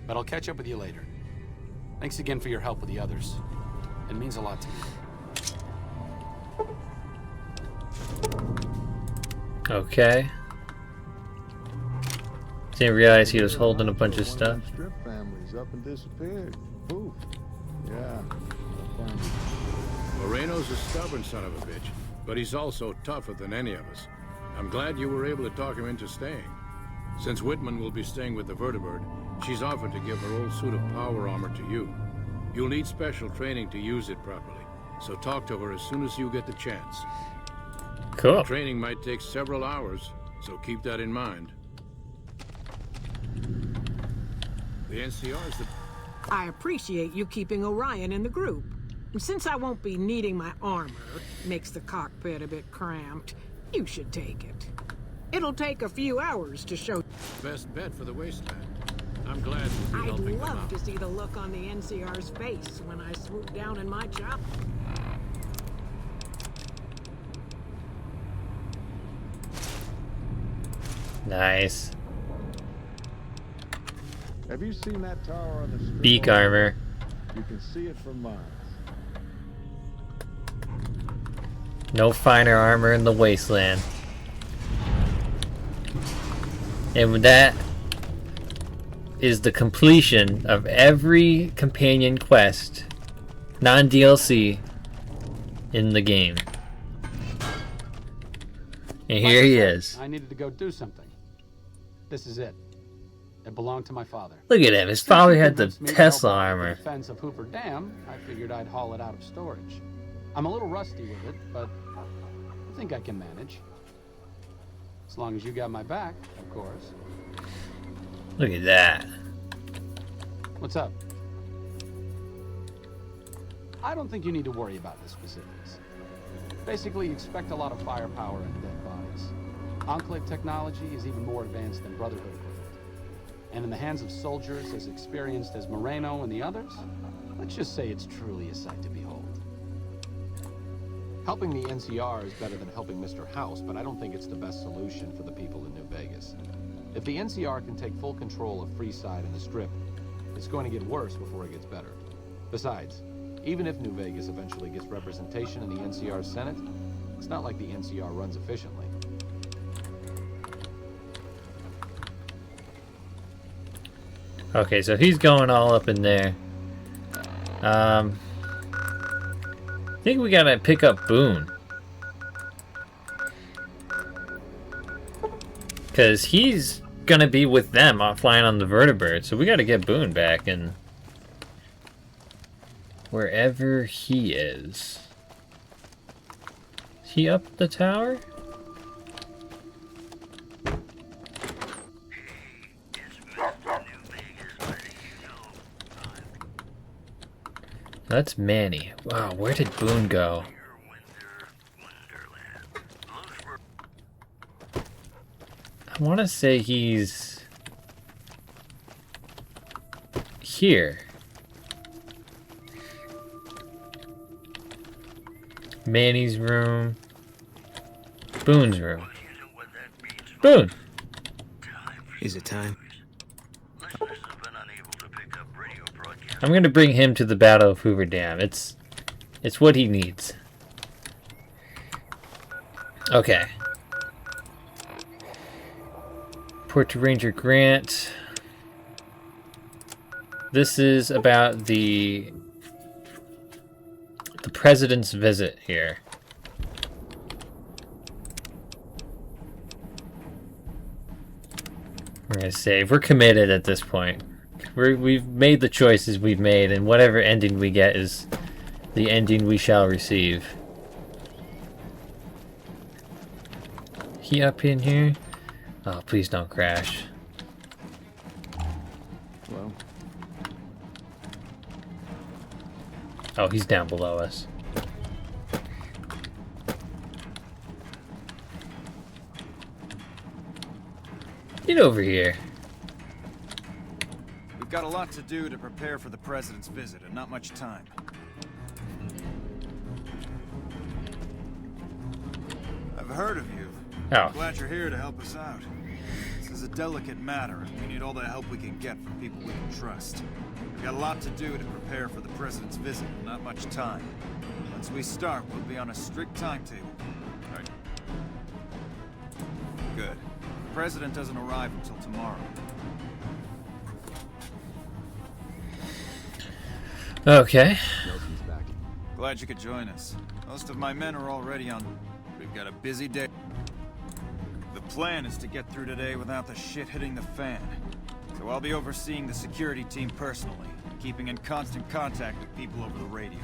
but I'll catch up with you later. Thanks again for your help with the others. It means a lot to me. Okay. Didn't realize he was holding a bunch of stuff. Strip families up and disappeared. Poof. Yeah. Moreno's a stubborn son of a bitch, but he's also tougher than any of us. I'm glad you were able to talk him into staying. Since Whitman will be staying with the Vertibird, she's offered to give her old suit of power armor to you. You'll need special training to use it properly, so talk to her as soon as you get the chance. Cool. Training might take several hours, so keep that in mind. The NCR is the... I appreciate you keeping Orion in the group. And since I won't be needing my armor, makes the cockpit a bit cramped, you should take it. It'll take a few hours to show... Best bet for the Wasteland. I'm glad to be I'd helping them love out. to see the look on the NCR's face when I swoop down in my chopper. Nice. Have you seen that tower on the strip? Beak armor. You can see it from miles. No finer armor in the Wasteland. And that is the completion of every companion quest, non-DLC, in the game. And here he is. I needed to go do something. This is it. It belonged to my father. Look at him. His father had the Tesla armor. Defense of Hooper Dam, I figured I'd haul it out of storage. I'm a little rusty with it, but I think I can manage. As long as you got my back, of course. Look at that. What's up? I don't think you need to worry about the specifics. Basically, expect a lot of firepower and dead bodies. Enclave technology is even more advanced than Brotherhood equipment. And in the hands of soldiers as experienced as Moreno and the others, let's just say it's truly a sight to behold. Helping the NCR is better than helping Mr. House, but I don't think it's the best solution for the people in New Vegas. If the NCR can take full control of Freeside and the Strip, it's going to get worse before it gets better. Besides, even if New Vegas eventually gets representation in the NCR's Senate, it's not like the NCR runs efficiently. Okay, so he's going all up in there. I think we gotta pick up Boone. Because he's gonna be with them flying on the Vertibird, so we gotta get Boone back and wherever he is. Is he up the tower? That's Manny. Wow, where did Boone go? I want to say he's here. Manny's room. Boone's room. Boone! Is it time? I'm gonna bring him to the Battle of Hoover Dam. It's what he needs. Okay. Report to Ranger Grant. This is about the president's visit here. We're gonna save. We're committed at this point. We've made the choices we've made, and whatever ending we get is the ending we shall receive. He up in here? Oh, please don't crash. Hello. Oh, he's down below us. Get over here. We've got a lot to do to prepare for the president's visit, and not much time. I've heard of you. Oh. Glad you're here to help us out. This is a delicate matter, and we need all the help we can get from people we can trust. We've got a lot to do to prepare for the president's visit, and not much time. Once we start, we'll be on a strict timetable. All right. Good. The president doesn't arrive until tomorrow. Okay. Glad you could join us. Most of my men are already on. We've got a busy day. The plan is to get through today without the shit hitting the fan. So I'll be overseeing the security team personally, keeping in constant contact with people over the radio.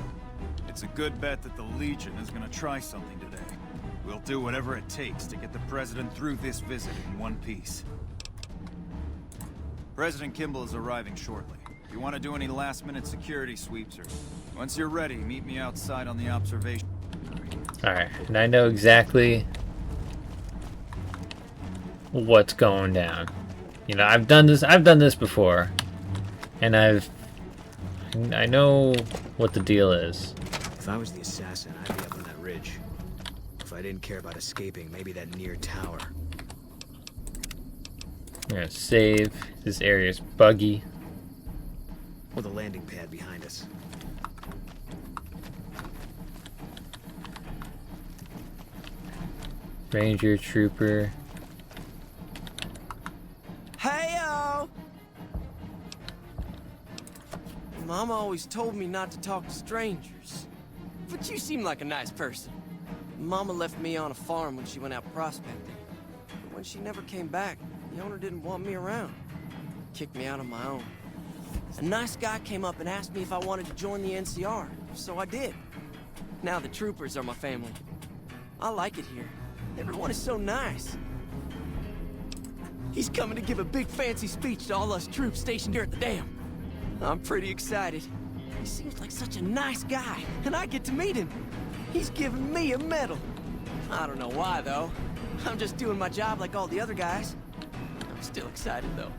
It's a good bet that the Legion is gonna try something today. We'll do whatever it takes to get the president through this visit in one piece. President Kimball is arriving shortly. If you want to do any last-minute security sweeps, or once you're ready, meet me outside on the observation. Alright, and I know exactly what's going down. You know, I've done this before. And I know what the deal is. If I was the assassin, I'd be up on that ridge. If I didn't care about escaping, maybe that near tower. I'm gonna save. This area's buggy. Or the landing pad behind us. Ranger, trooper. Hey-o! Mama always told me not to talk to strangers. But you seem like a nice person. Mama left me on a farm when she went out prospecting. But when she never came back, the owner didn't want me around. Kicked me out on my own. A nice guy came up and asked me if I wanted to join the NCR, so I did. Now the troopers are my family. I like it here. Everyone is so nice. He's coming to give a big fancy speech to all us troops stationed here at the dam. I'm pretty excited. He seems like such a nice guy, and I get to meet him. He's giving me a medal. I don't know why, though. I'm just doing my job like all the other guys. I'm still excited, though.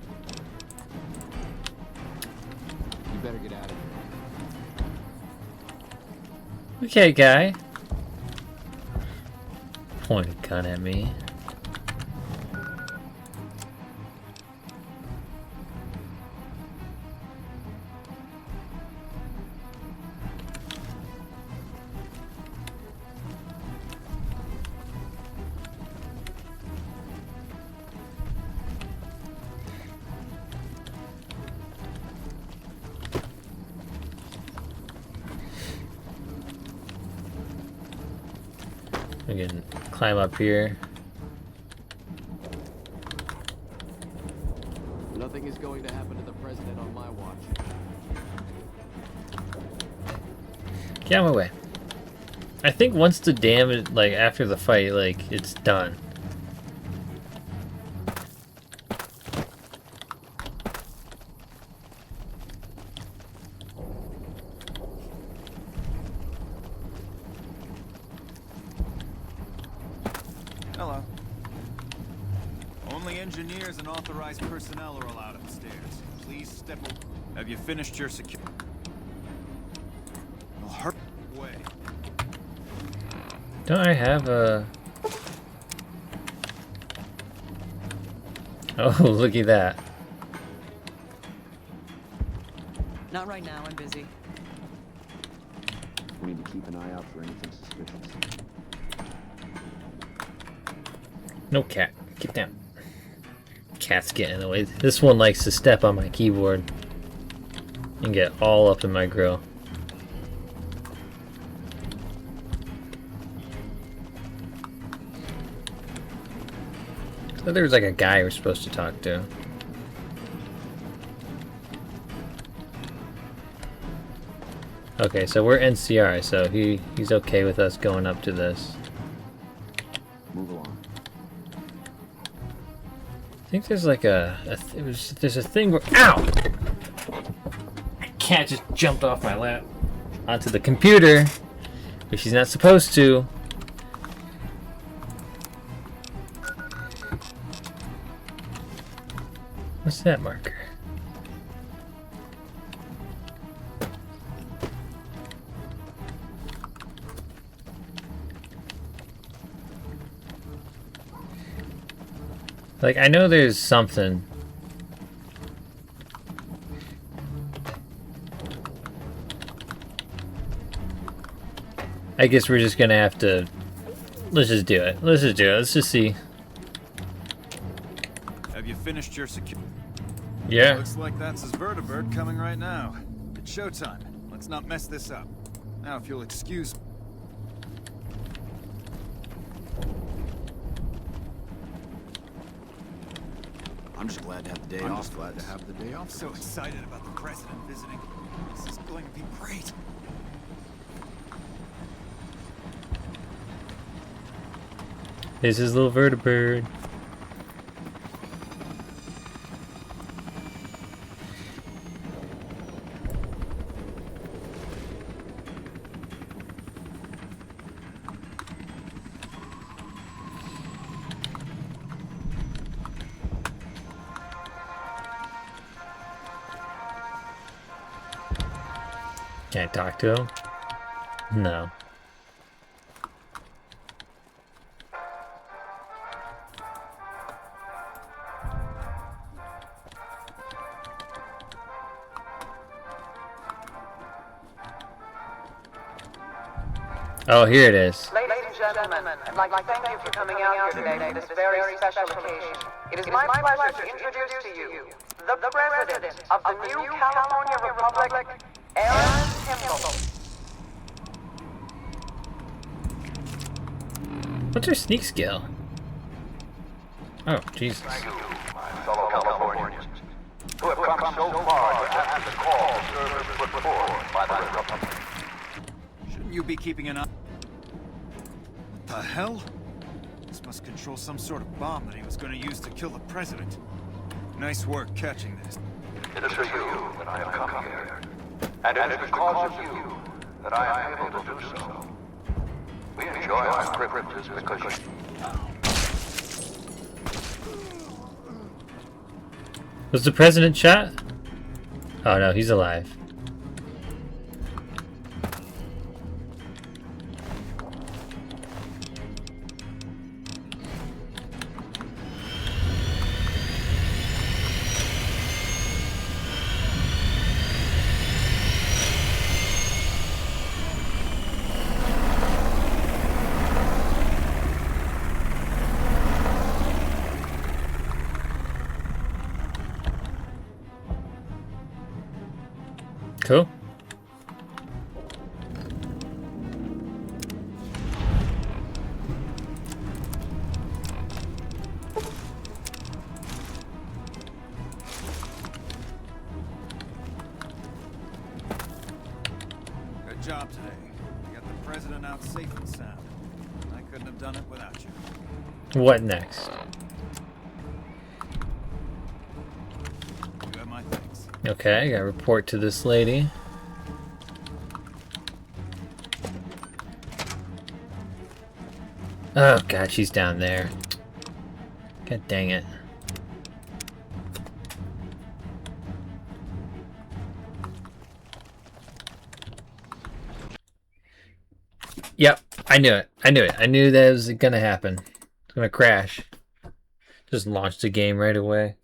You better get out of here. Okay, guy. Point a gun at me. We can climb up here. Nothing is going to happen to the president on my watch. Get out of my way. I think once the dam is, like, after the fight, like, it's done. engineers and authorized personnel are allowed upstairs. Please step away. Have you finished your security? I'll hurt away. Don't I have a... Oh, look at that. Not right now, I'm busy. We need to keep an eye out for anything suspicious. No cat. Get down. Cat's getting in the way. This one likes to step on my keyboard and get all up in my grill. So there's like a guy we're supposed to talk to. Okay, so we're NCR, so he's okay with us going up to this. Move along. I think there's like there's a thing where, ow! My cat just jumped off my lap onto the computer, which she's not supposed to. What's that marker? Like, I know there's something. I guess we're just gonna have to... Let's just do it. Let's just do it. Let's just see. Have you finished your security? Yeah. Looks like that's his vertibird coming right now. It's showtime. Let's not mess this up. Now, if you'll excuse me. I'm just glad to have the day off. I'm so excited about the president visiting. This is going to be great. Here's his little vertibird. Can't talk to him? No. Oh, here it is. Ladies and gentlemen, I'd like to thank you for coming out here today for this very special occasion. It is my pleasure to introduce to you the President of the new California Republic, Aaron Kimball. What's her sneak skill? Oh, Jesus. Thank you, my fellow Californians, who have come so far to answer the call the service put forth by the Republic. Shouldn't you be keeping an eye? What the hell? This must control some sort of bomb that he was going to use to kill the president. Nice work catching this. It is for you that I have come here. And it is because of you that I am able to do so. We enjoy our privileges because you... Was the president shot? Oh no, he's alive. Cool. Good job today. You got the president out safe and sound. I couldn't have done it without you. What next? You have my thanks. Okay, I gotta report to this lady. Oh god, she's down there. God dang it. Yep, I knew it. I knew that was gonna happen. It's gonna crash. Just launched the game right away.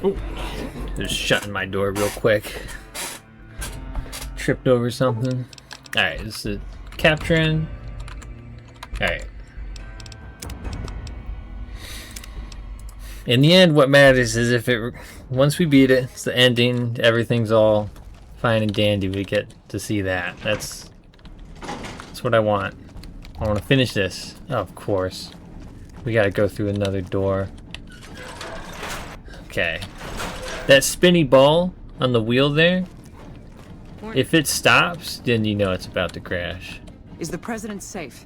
Ooh. Just shutting my door real quick. Tripped over something. Alright, this is capturing. Alright. In the end, what matters is if it, once we beat it, it's the ending, everything's all fine and dandy, we get to see that. That's what I want. I want to finish this. Oh, of course. We gotta go through another door. Okay. That spinny ball on the wheel there, if it stops, then you know it's about to crash. Is the president safe?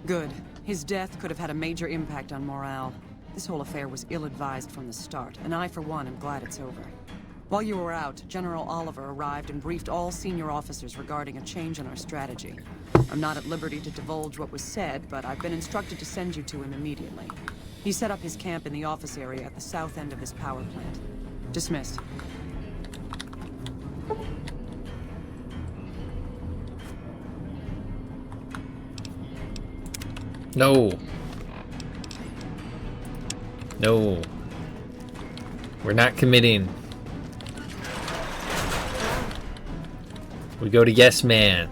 Good. His death could have had a major impact on morale. This whole affair was ill-advised from the start, and I, for one, am glad it's over. While you were out, General Oliver arrived and briefed all senior officers regarding a change in our strategy. I'm not at liberty to divulge what was said, but I've been instructed to send you to him immediately. He set up his camp in the office area at the south end of this power plant. Dismissed. No. No. We're not committing. We go to Yes Man.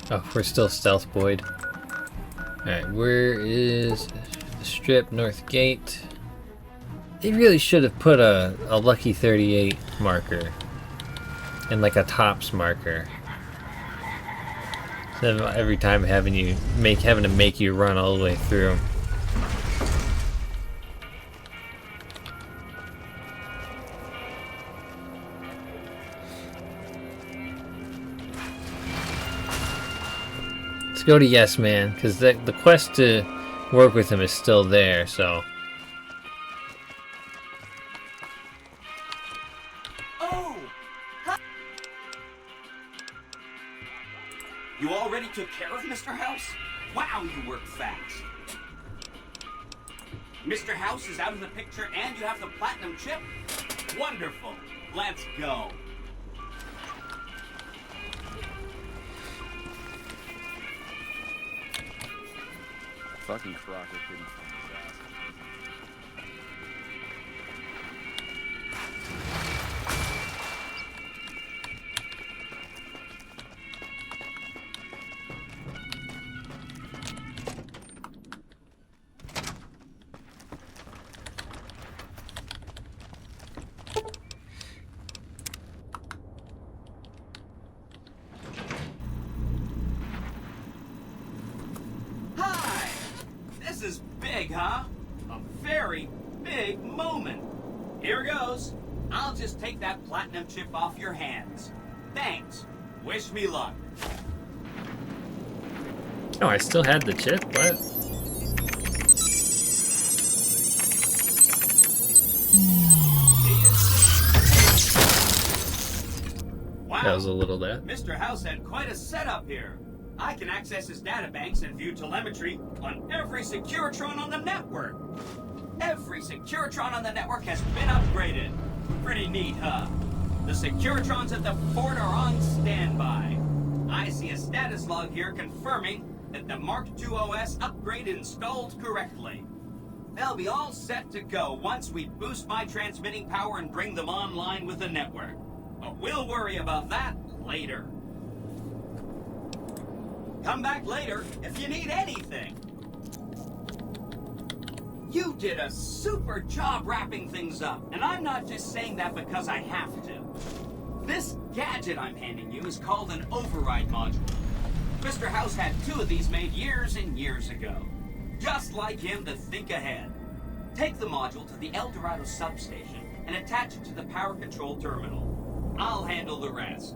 Oh, we're still stealth Boyd. Alright, where is the strip? North Gate. They really should have put a Lucky 38 marker. And like a tops marker. Instead of every time having to make you run all the way through. Let's go to Yes Man, because the quest to work with him is still there, so. You already took care of Mr. House? Wow, you work fast. Mr. House is out of the picture and you have the platinum chip? Wonderful. Let's go. Fucking Crocker couldn't find his ass. Hi! This is big, huh? A very big moment. Here goes. I'll just take that platinum chip off your hands. Thanks. Wish me luck. Oh, I still had the chip? What? Wow. That was a little that. Mr. House had quite a setup here. I can access his databanks and view telemetry on every Securitron on the network. Every Securitron on the network has been upgraded. Pretty neat, huh? The Securitrons at the fort are on standby. I see a status log here confirming that the Mark II OS upgrade installed correctly. They'll be all set to go once we boost my transmitting power and bring them online with the network. But we'll worry about that later. Come back later if you need anything. You did a super job wrapping things up, and I'm not just saying that because I have to. This gadget I'm handing you is called an override module. Mr. House had 2 of these made years and years ago. Just like him to think ahead. Take the module to the El Dorado substation and attach it to the power control terminal. I'll handle the rest.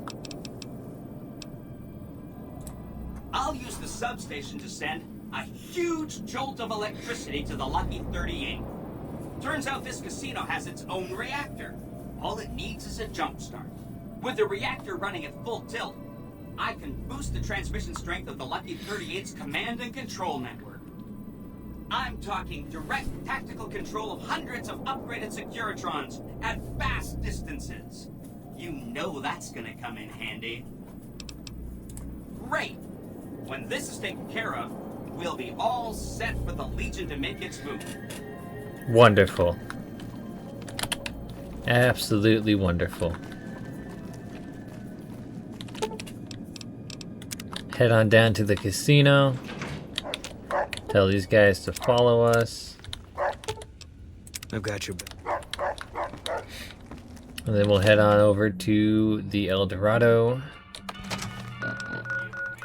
I'll use the substation to send a huge jolt of electricity to the Lucky 38. Turns out this casino has its own reactor. All it needs is a jump start. With the reactor running at full tilt, I can boost the transmission strength of the Lucky 38's command and control network. I'm talking direct tactical control of hundreds of upgraded Securitrons at vast distances. You know that's gonna come in handy. Great! When this is taken care of, we'll be all set for the Legion to make its move. Wonderful. Absolutely wonderful. Head on down to the casino. Tell these guys to follow us. I've got you. And then we'll head on over to the El Dorado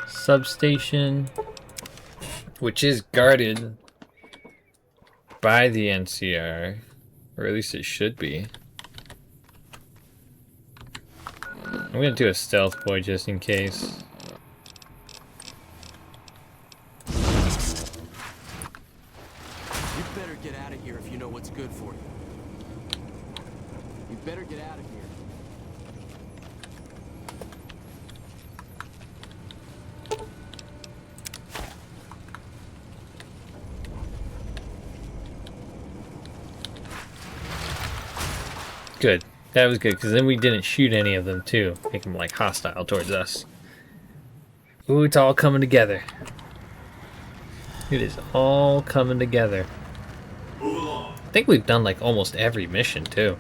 substation, which is guarded by the NCR, or at least it should be. I'm gonna do a stealth boy just in case. You better get out of here if you know what's good for you. You better get out of here. Good. That was good, because then we didn't shoot any of them, too. Make them, like, hostile towards us. Ooh, it's all coming together. It is all coming together. I think we've done, like, almost every mission, too.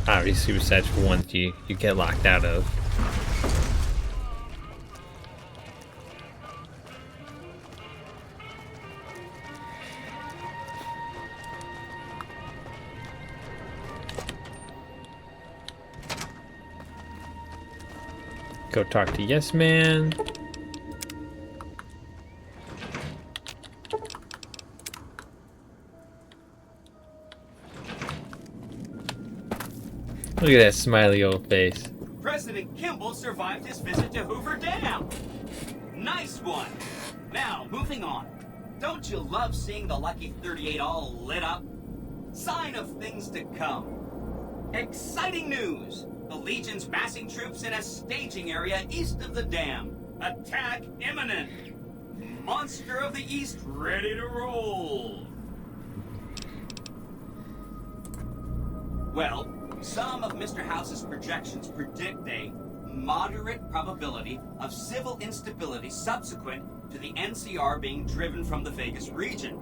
Obviously, besides for ones you get locked out of. Go talk to Yes Man. Look at that smiley old face. President Kimball survived his visit to Hoover Dam. Nice one. Now, moving on. Don't you love seeing the Lucky 38 all lit up? Sign of things to come. Exciting news! The Legion's massing troops in a staging area east of the dam. Attack imminent. Monster of the East ready to roll. Well, some of Mr. House's projections predict a moderate probability of civil instability subsequent to the NCR being driven from the Vegas region.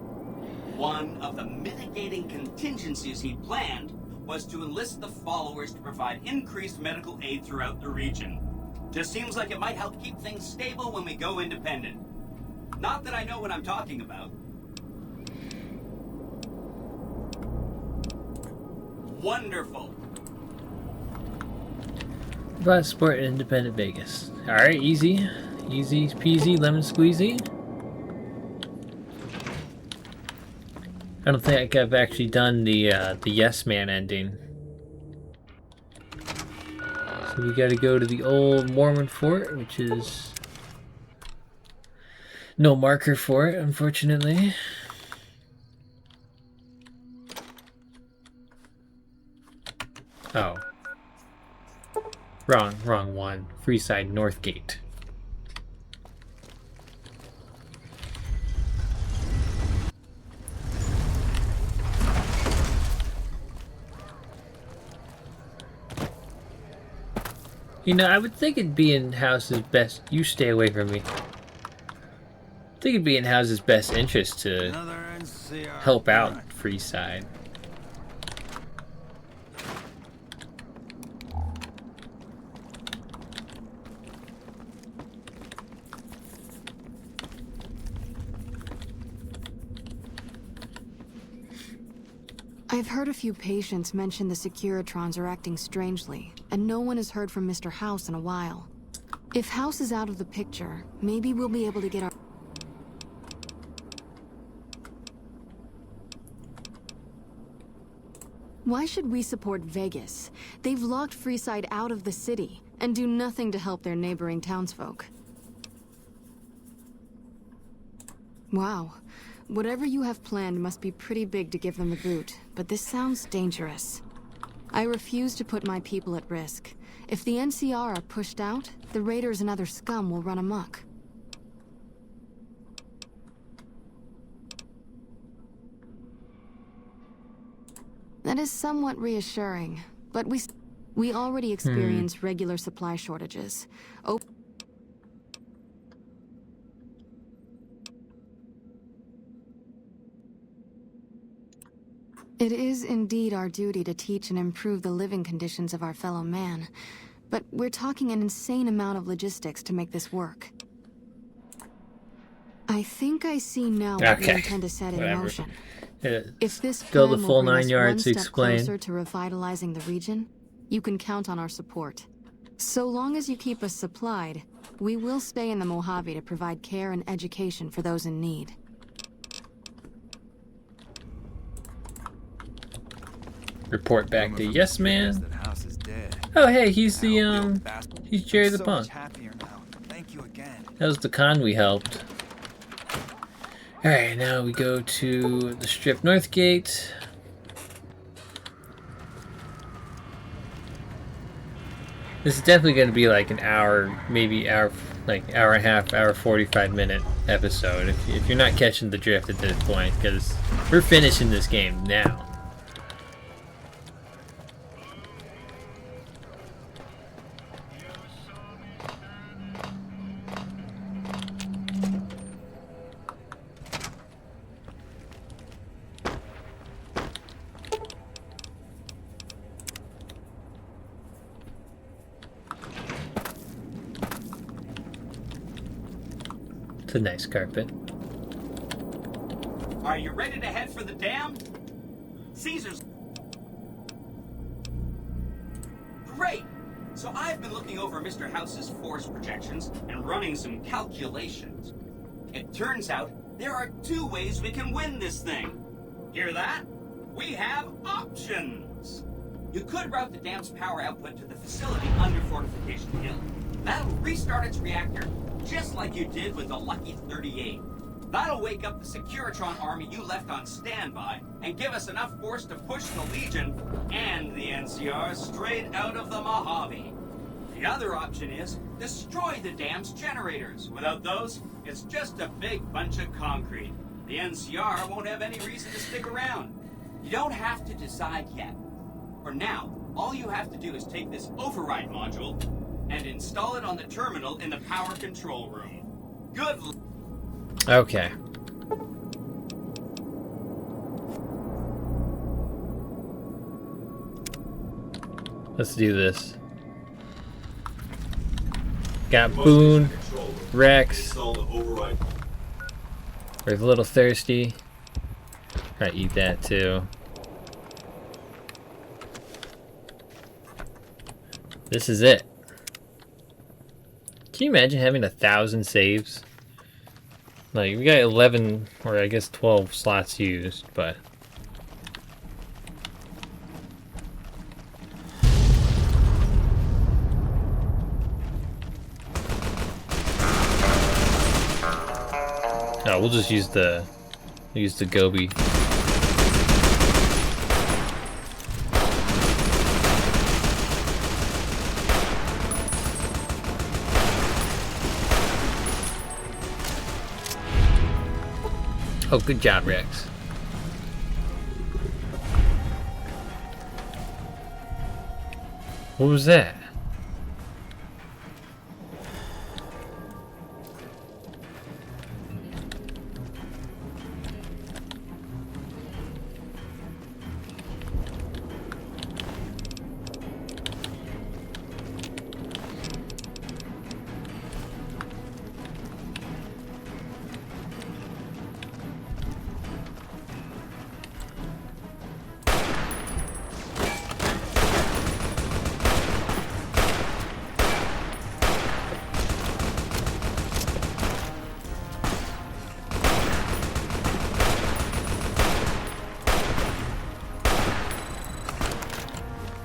One of the mitigating contingencies he planned was to enlist the followers to provide increased medical aid throughout the region. Just seems like it might help keep things stable when we go independent. Not that I know what I'm talking about. Wonderful. About Sport Independent Vegas. Alright, easy. Easy peasy, lemon squeezy. I don't think I've actually done the Yes Man ending. So we gotta go to the old Mormon fort, which is no marker for it, unfortunately. Oh. Wrong one. Freeside North Gate. You know, I would think it'd be in House's best... You stay away from me. I think it'd be in House's best interest to help out Freeside. I've heard a few patients mention the Securitrons are acting strangely, and no one has heard from Mr. House in a while. If House is out of the picture, maybe we'll be able to get our... Why should we support Vegas? They've locked Freeside out of the city, and do nothing to help their neighboring townsfolk. Wow. Whatever you have planned must be pretty big to give them the boot, but this sounds dangerous. I refuse to put my people at risk. If the NCR are pushed out, the raiders and other scum will run amok. That is somewhat reassuring, but we already experience regular supply shortages. It is indeed our duty to teach and improve the living conditions of our fellow man, but we're talking an insane amount of logistics to make this work. I think I see now what you intend to set in motion. If this still plan the full will bring 9 us yards to one step explain. closer to revitalizing the region, you can count on our support. So long as you keep us supplied, we will stay in the Mojave to provide care and education for those in need. Report back to Yes Man. Oh hey, he's the he's Jerry the Punk. That was the con we helped. Alright, now we go to the Strip North Gate. This is definitely going to be like an hour, maybe hour, like hour and a half, hour 45-minute episode. If you're not catching the drift at this point, because we're finishing this game now. It's a nice carpet. Are you ready to head for the dam? Caesar's... Great! So I've been looking over Mr. House's force projections and running some calculations. It turns out there are 2 ways we can win this thing. Hear that? We have options! You could route the dam's power output to the facility under Fortification Hill. That'll restart its reactor, just like you did with the Lucky 38. That'll wake up the Securitron army you left on standby and give us enough force to push the Legion and the NCR straight out of the Mojave. The other option is destroy the dam's generators. Without those, it's just a big bunch of concrete. The NCR won't have any reason to stick around. You don't have to decide yet. For now, all you have to do is take this override module and install it on the terminal in the power control room. Good luck. Okay. Let's do this. Got Boone, Rex. We're a little thirsty. Gotta eat that too. This is it. Can you imagine having 1,000 saves? Like, we got 11, or I guess 12 slots used, but... Oh, we'll just use the Gobi. Oh, good job, Rex. What was that?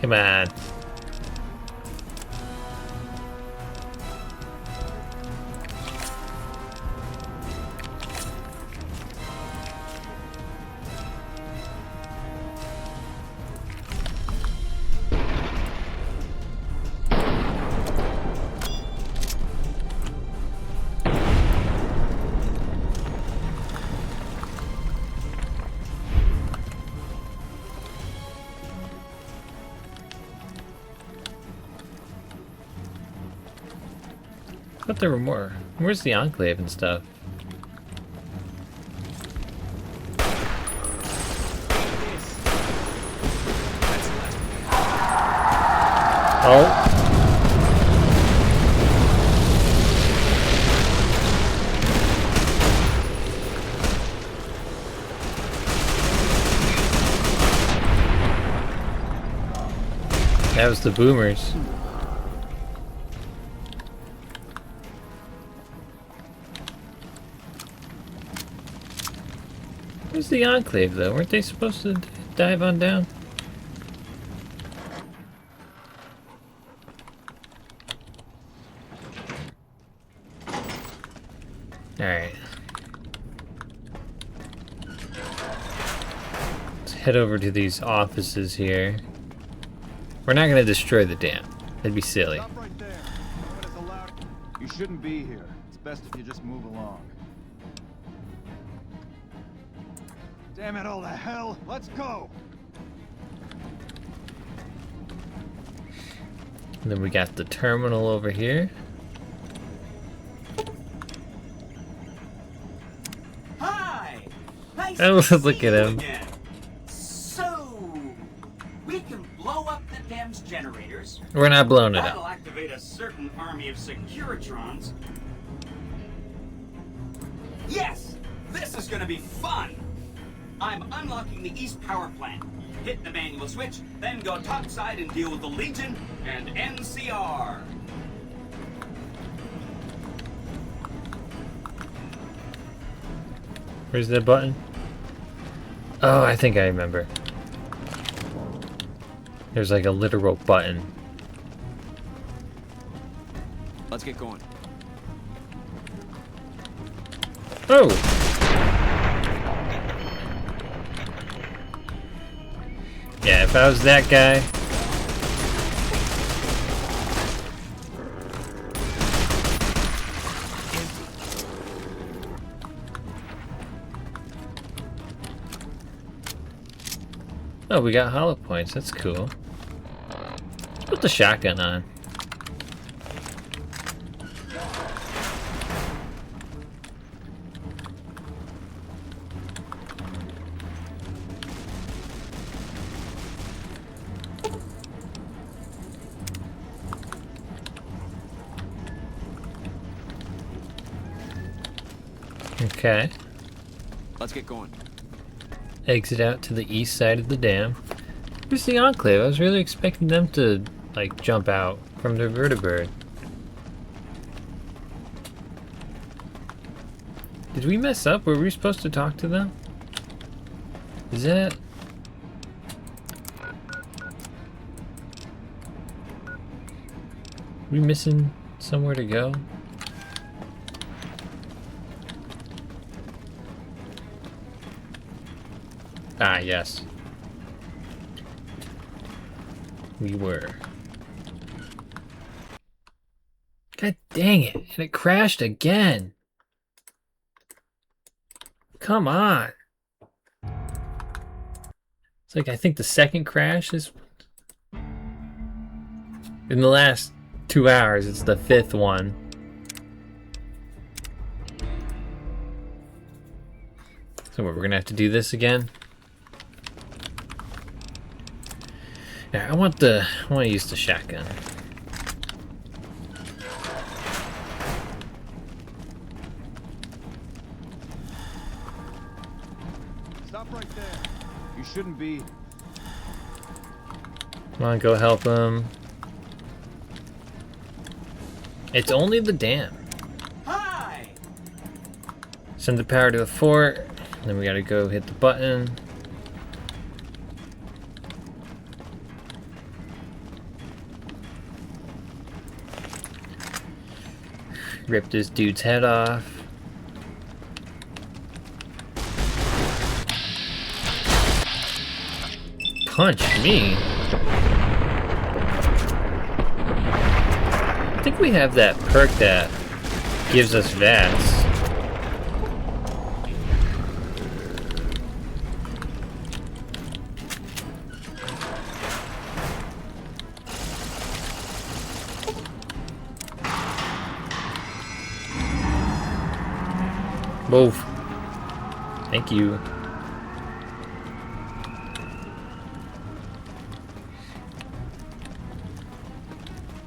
Come on. I thought there were more. Where's the Enclave and stuff? Oh. That was the boomers. Where's the Enclave, though? Weren't they supposed to dive on down? Alright. Let's head over to these offices here. We're not going to destroy the dam. That'd be silly. Stop right there. No one is allowed. You shouldn't be here. It's best if you just move along. Damn it all to hell. Let's go. And then we got the terminal over here. Hi! Nice Oh, to look see at you him. again. So, we can blow up the dam's generators. We're not blowing it up. That'll activate a certain army of Securitrons. Yes! This is gonna be fun! I'm unlocking the East Power Plant. Hit the manual switch, then go topside and deal with the Legion and NCR. Where's that button? Oh, I think I remember. There's like a literal button. Let's get going. Oh! Yeah, if I was that guy... Oh, we got hollow points. That's cool. Let's put the shotgun on. Okay. Let's get going. Exit out to the east side of the dam. Where's the Enclave? I was really expecting them to, like, jump out from their vertibird. Did we mess up? Were we supposed to talk to them? Is that... we missing somewhere to go? Ah, yes. We were. God dang it. And it crashed again. Come on. It's like, I think the second crash is... in the last 2 hours, it's the 5th one. So what, we're gonna have to do this again? Yeah, I want to use the shotgun. Stop right there. You shouldn't be. Come on, go help him. It's only the dam. Hi! Send the power to the fort. Then we gotta go hit the button. Rip this dude's head off. Punch me? I think we have that perk that gives us VATS. Move. Thank you.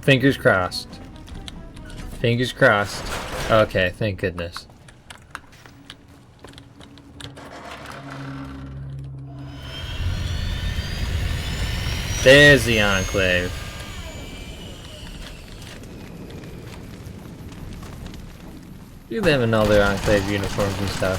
Fingers crossed. Fingers crossed. Okay, thank goodness. There's the Enclave. Do them in all their Enclave uniforms and stuff.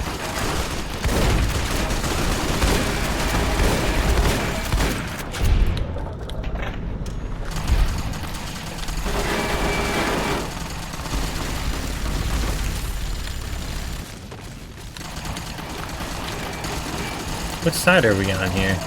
Which side are we on here?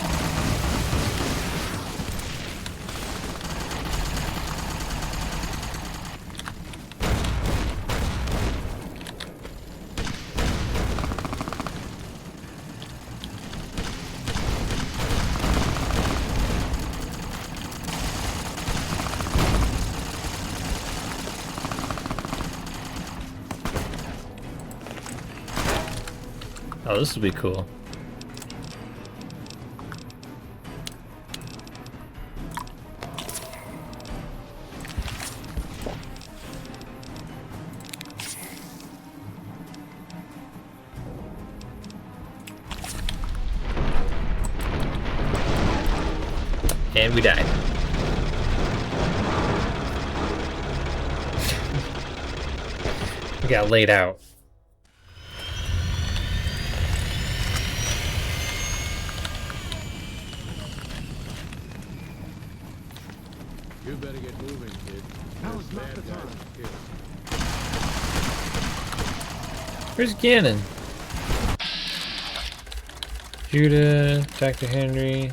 Oh, this will be cool. And we died. We got laid out. You better get moving, kid. Now's not the time. Where's Gannon? Judah, Dr. Henry.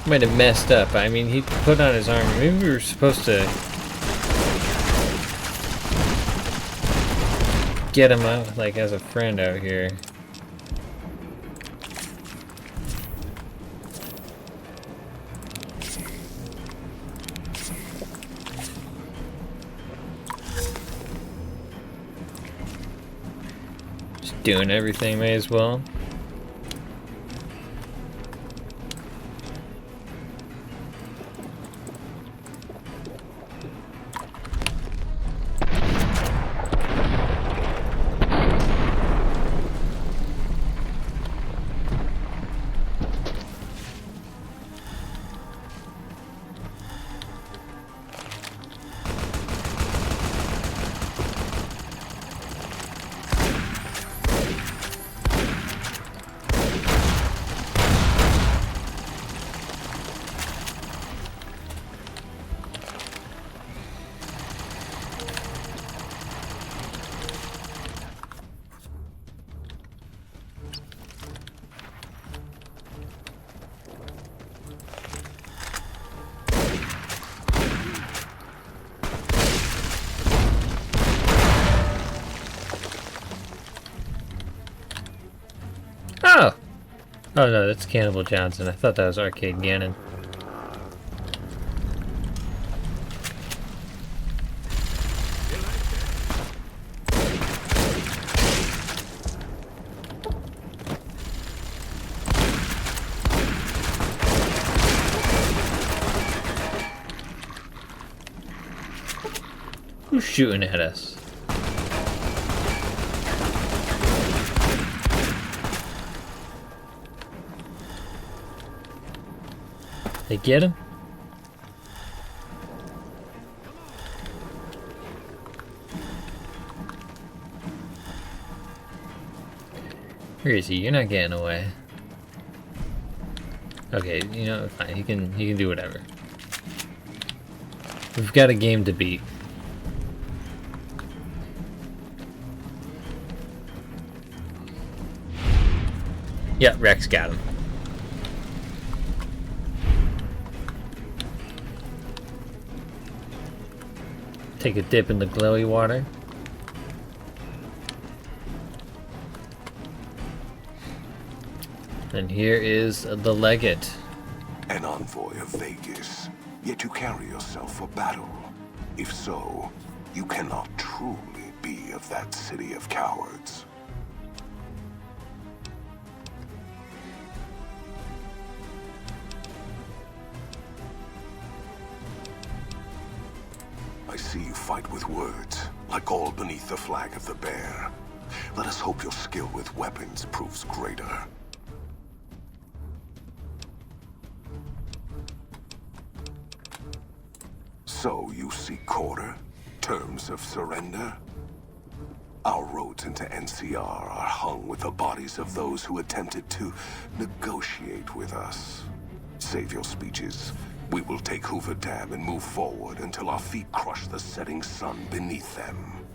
Might have messed up. I mean, he put on his armor. Maybe we were supposed to get him out, like, as a friend out here. Just doing everything, may as well. Oh! Oh no, that's Cannibal Johnson. I thought that was Arcade Gannon. Who's shooting at us? They get him? Where is he? You're not getting away. Okay, you know, fine. He can do whatever. We've got a game to beat. Yeah, Rex got him. Take a dip in the glowy water. And here is the legate. An envoy of Vegas. yet you carry yourself for battle. If so, you cannot truly be of that city of cowards. I see you fight with words, like all beneath the flag of the bear. Let us hope your skill with weapons proves greater. So you seek quarter? Terms of surrender? Our roads into NCR are hung with the bodies of those who attempted to negotiate with us. Save your speeches. We will take Hoover Dam and move forward until our feet crush the setting sun beneath them.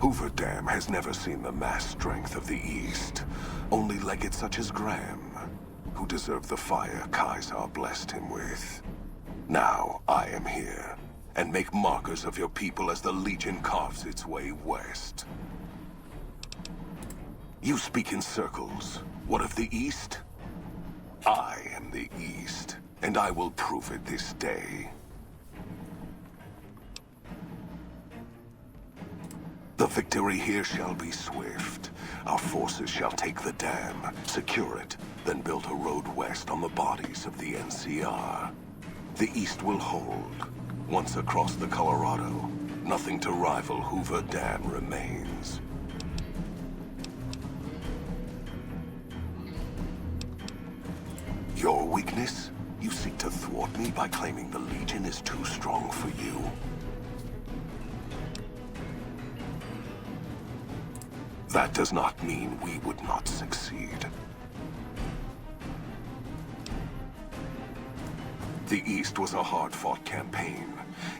Hoover Dam has never seen the mass strength of the East. Only legates such as Graham, who deserve the fire Kaisar blessed him with. Now I am here, and make markers of your people as the Legion carves its way west. You speak in circles. What of the East? I am the East, and I will prove it this day. The victory here shall be swift. Our forces shall take the dam, secure it, then build a road west on the bodies of the NCR. The East will hold. Once across the Colorado, nothing to rival Hoover Dam remains. Your weakness? You seek to thwart me by claiming the Legion is too strong for you. That does not mean we would not succeed. The East was a hard-fought campaign.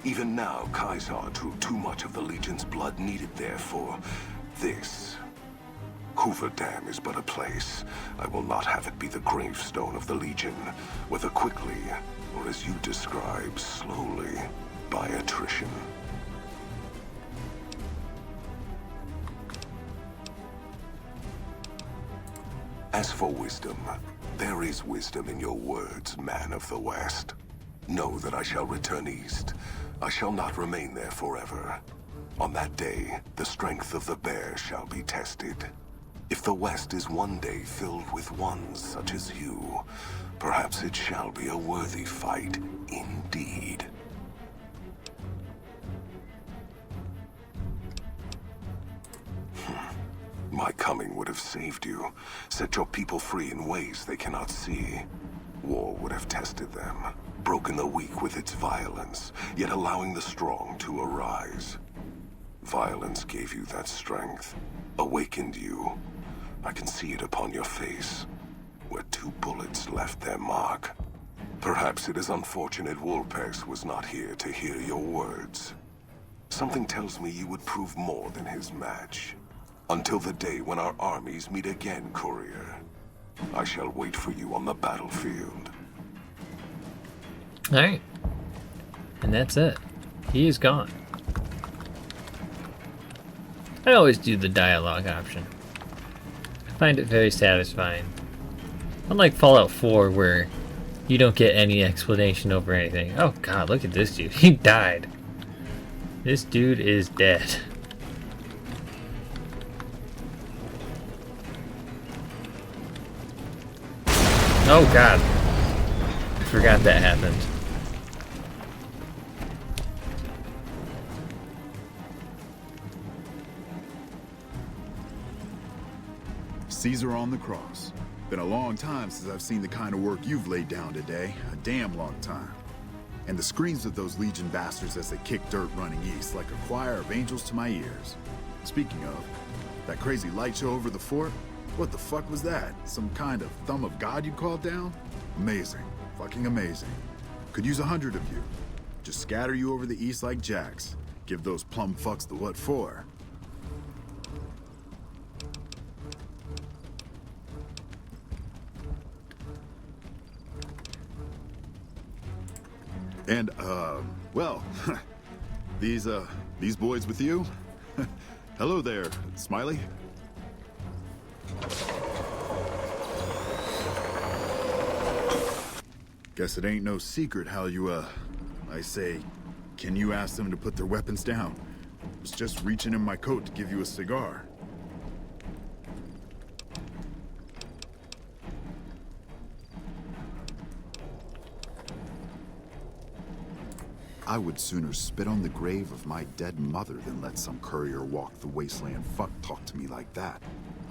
Even now, Kaisar drew too much of the Legion's blood needed there for this. Hoover Dam is but a place. I will not have it be the gravestone of the Legion, whether quickly, or as you describe, slowly, by attrition. As for wisdom, there is wisdom in your words, man of the West. Know that I shall return east. I shall not remain there forever. On that day, the strength of the bear shall be tested. If the West is one day filled with ones such as you, perhaps it shall be a worthy fight indeed. My coming would have saved you, set your people free in ways they cannot see. War would have tested them, broken the weak with its violence, yet allowing the strong to arise. Violence gave you that strength, awakened you. I can see it upon your face, where 2 bullets left their mark. Perhaps it is unfortunate Wolpex was not here to hear your words. Something tells me you would prove more than his match. Until the day when our armies meet again, courier. I shall wait for you on the battlefield. Alright. And that's it. He is gone. I always do the dialogue option. I find it very satisfying. Unlike Fallout 4 where you don't get any explanation over anything. Oh god, look at this dude. He died. This dude is dead. Oh god. I forgot that happened. Caesar on the cross. Been a long time since I've seen the kind of work you've laid down today. A damn long time. And the screams of those Legion bastards as they kick dirt running east like a choir of angels to my ears. Speaking of, that crazy light show over the fort? What the fuck was that? Some kind of thumb of God you called down? Amazing. Fucking amazing. Could use 100 of you. Just scatter you over the east like jacks. Give those plum fucks the what for. And, well, these boys with you? Hello there, Smiley. Guess it ain't no secret how you, I say, can you ask them to put their weapons down? I was just reaching in my coat to give you a cigar. I would sooner spit on the grave of my dead mother than let some courier walk the wasteland fuck talk to me like that.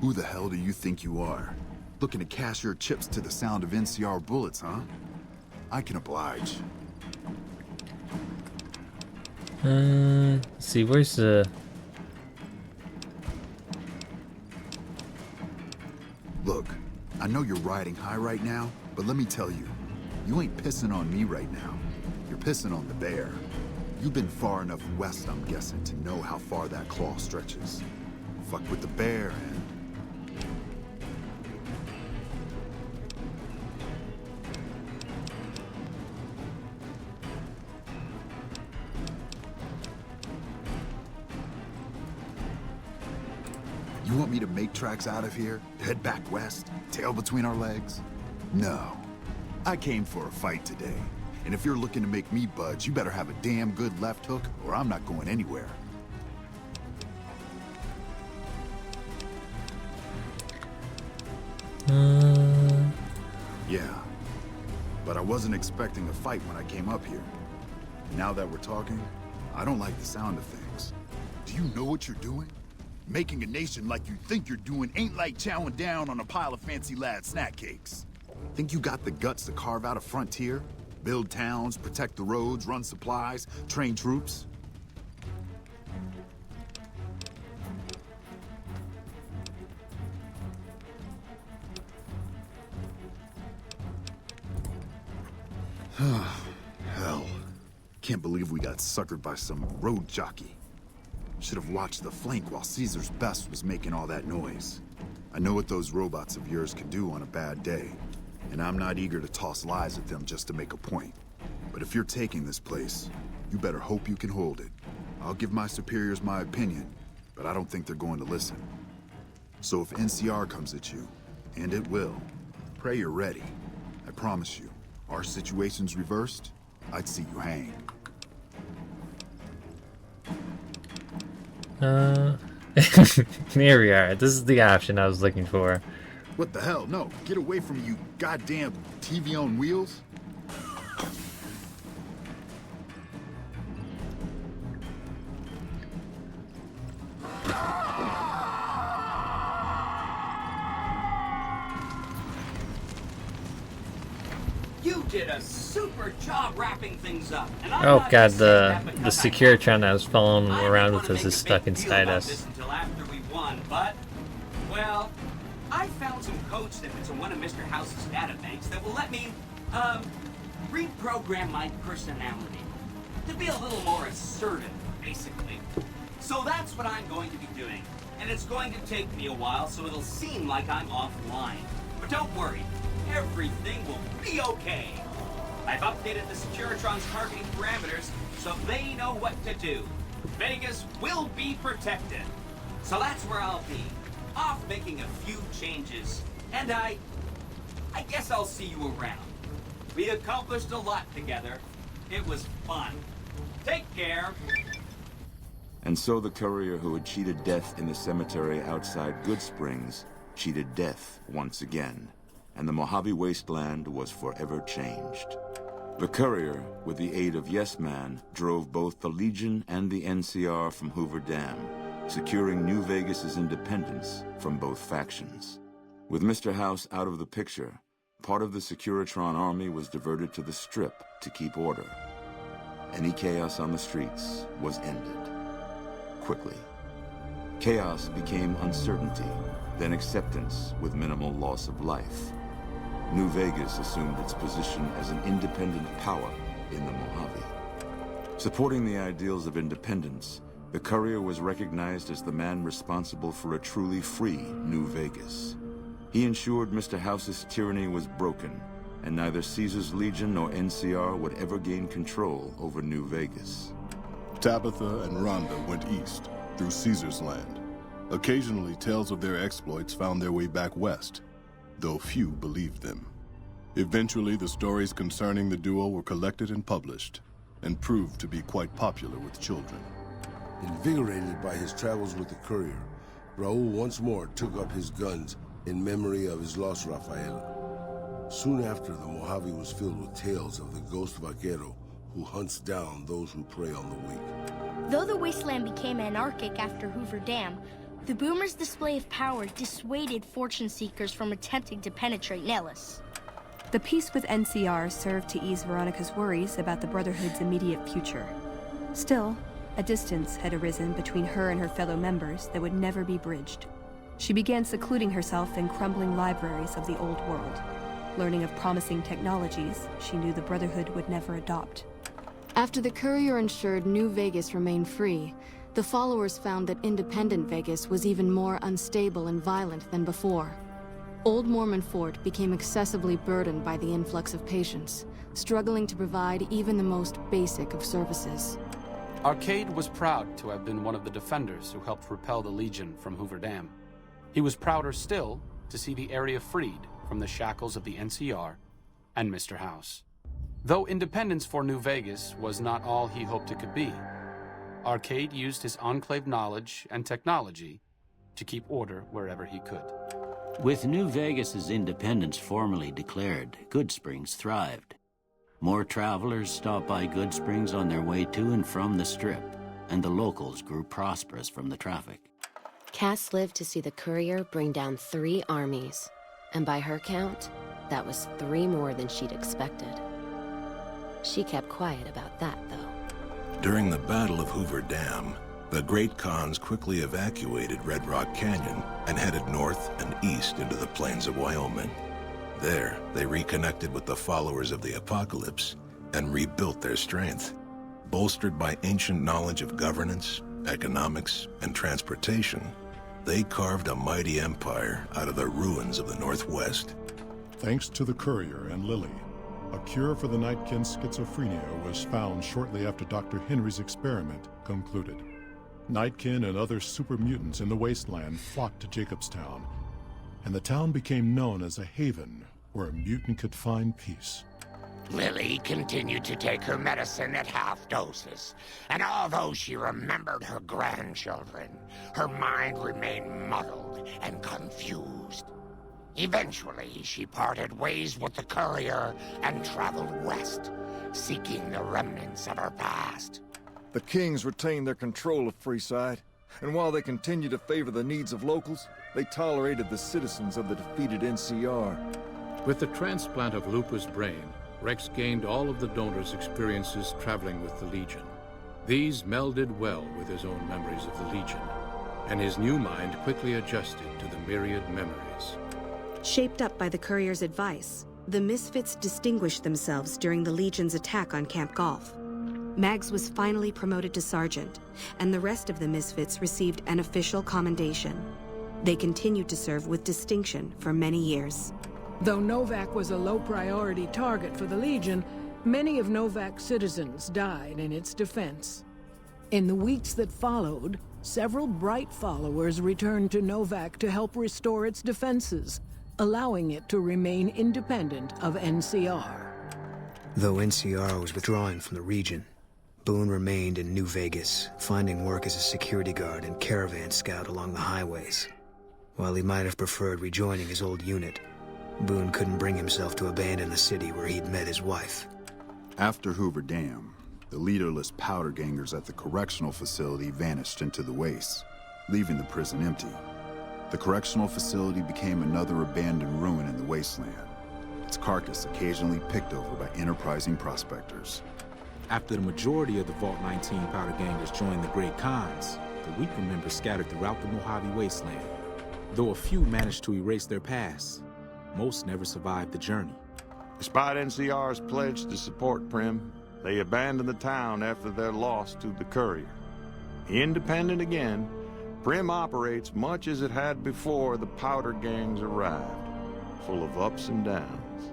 Who the hell do you think you are? Looking to cash your chips to the sound of NCR bullets, huh? I can oblige. Let's see, where's the... Look, I know you're riding high right now, but let me tell you, you ain't pissing on me right now. You're pissing on the bear. You've been far enough west, I'm guessing, to know how far that claw stretches. Fuck with the bear and... You want me to make tracks out of here? Head back west? Tail between our legs? No. I came for a fight today. And if you're looking to make me budge, you better have a damn good left hook, or I'm not going anywhere. Yeah. But I wasn't expecting a fight when I came up here. Now that we're talking, I don't like the sound of things. Do you know what you're doing? Making a nation like you think you're doing ain't like chowing down on a pile of fancy lad snack cakes. Think you got the guts to carve out a frontier? Build towns, protect the roads, run supplies, train troops? Hell. Can't believe we got suckered by some road jockey. Should have watched the flank while Caesar's best was making all that noise. I know what those robots of yours can do on a bad day, and I'm not eager to toss lies at them just to make a point. But if you're taking this place, you better hope you can hold it. I'll give my superiors my opinion, but I don't think they're going to listen. So if NCR comes at you, and it will, pray you're ready. I promise you, our situation's reversed, I'd see you hang. Here we are. This is the option I was looking for. What the hell? No, get away from me, you goddamn TV on wheels. You did a super job wrapping things up. And I'm Oh not god, just saying that the because Securitron that was following I around didn't with wanna us make is a stuck big deal inside about us. this until after we won, but, well, I found some code snippets in one of Mr. House's databanks that will let me, reprogram my personality to be a little more assertive, basically. So that's what I'm going to be doing. And it's going to take me a while, so it'll seem like I'm offline. But don't worry, everything will be okay. I've updated the Securitron's targeting parameters so they know what to do. Vegas will be protected. So that's where I'll be, off making a few changes. And I guess I'll see you around. We accomplished a lot together. It was fun. Take care. And so the courier who had cheated death in the cemetery outside Good Springs cheated death once again, and the Mojave Wasteland was forever changed. The courier, with the aid of Yes Man, drove both the Legion and the NCR from Hoover Dam, securing New Vegas's independence from both factions. With Mr. House out of the picture, part of the Securitron army was diverted to the Strip to keep order. Any chaos on the streets was ended. Quickly. Chaos became uncertainty, then acceptance with minimal loss of life. New Vegas assumed its position as an independent power in the Mojave. Supporting the ideals of independence, the courier was recognized as the man responsible for a truly free New Vegas. He ensured Mr. House's tyranny was broken, and neither Caesar's Legion nor NCR would ever gain control over New Vegas. Tabitha and Rhonda went east, through Caesar's land. Occasionally, tales of their exploits found their way back west, though few believed them. Eventually, the stories concerning the duo were collected and published, and proved to be quite popular with children. Invigorated by his travels with the courier, Raul once more took up his guns in memory of his lost Rafaela. Soon after, the Mojave was filled with tales of the ghost vaquero who hunts down those who prey on the weak. Though the Wasteland became anarchic after Hoover Dam, the Boomers' display of power dissuaded fortune seekers from attempting to penetrate Nellis. The peace with NCR served to ease Veronica's worries about the Brotherhood's immediate future. Still, a distance had arisen between her and her fellow members that would never be bridged. She began secluding herself in crumbling libraries of the old world, learning of promising technologies she knew the Brotherhood would never adopt. After the courier ensured New Vegas remained free, the followers found that independent Vegas was even more unstable and violent than before. Old Mormon Fort became excessively burdened by the influx of patients, struggling to provide even the most basic of services. Arcade was proud to have been one of the defenders who helped repel the Legion from Hoover Dam. He was prouder still to see the area freed from the shackles of the NCR and Mr. House. Though independence for New Vegas was not all he hoped it could be, Arcade used his Enclave knowledge and technology to keep order wherever he could. With New Vegas's independence formally declared, Goodsprings thrived. More travelers stopped by Goodsprings on their way to and from the Strip, and the locals grew prosperous from the traffic. Cass lived to see the courier bring down 3 armies, and by her count, that was 3 more than she'd expected. She kept quiet about that, though. During the Battle of Hoover Dam, the Great Khans quickly evacuated Red Rock Canyon and headed north and east into the plains of Wyoming. There, they reconnected with the followers of the Apocalypse and rebuilt their strength. Bolstered by ancient knowledge of governance, economics, and transportation, they carved a mighty empire out of the ruins of the Northwest. Thanks to the courier and Lily, a cure for the Nightkin's schizophrenia was found shortly after Dr. Henry's experiment concluded. Nightkin and other super mutants in the Wasteland flocked to Jacobstown, and the town became known as a haven where a mutant could find peace. Lily continued to take her medicine at half doses, and although she remembered her grandchildren, her mind remained muddled and confused. Eventually, she parted ways with the courier and traveled west, seeking the remnants of her past. The Kings retained their control of Freeside, and while they continued to favor the needs of locals, they tolerated the citizens of the defeated NCR. With the transplant of Lupa's brain, Rex gained all of the donor's experiences traveling with the Legion. These melded well with his own memories of the Legion, and his new mind quickly adjusted to the myriad memories. Shaped up by the courier's advice, the Misfits distinguished themselves during the Legion's attack on Camp Golf. Mags was finally promoted to sergeant, and the rest of the Misfits received an official commendation. They continued to serve with distinction for many years. Though Novak was a low-priority target for the Legion, many of Novak's citizens died in its defense. In the weeks that followed, several bright followers returned to Novak to help restore its defenses, allowing it to remain independent of NCR. Though NCR was withdrawing from the region, Boone remained in New Vegas, finding work as a security guard and caravan scout along the highways. While he might have preferred rejoining his old unit, Boone couldn't bring himself to abandon the city where he'd met his wife. After Hoover Dam, the leaderless powder gangers at the correctional facility vanished into the wastes, leaving the prison empty. The correctional facility became another abandoned ruin in the wasteland, its carcass occasionally picked over by enterprising prospectors. After the majority of the Vault 19 powder gangers joined the Great Khans, the weaker members scattered throughout the Mojave Wasteland. Though a few managed to erase their past, most never survived the journey. Despite NCR's pledge to support Prim, they abandoned the town after their loss to the courier. Independent again, Prim operates much as it had before the powder gangs arrived, full of ups and downs.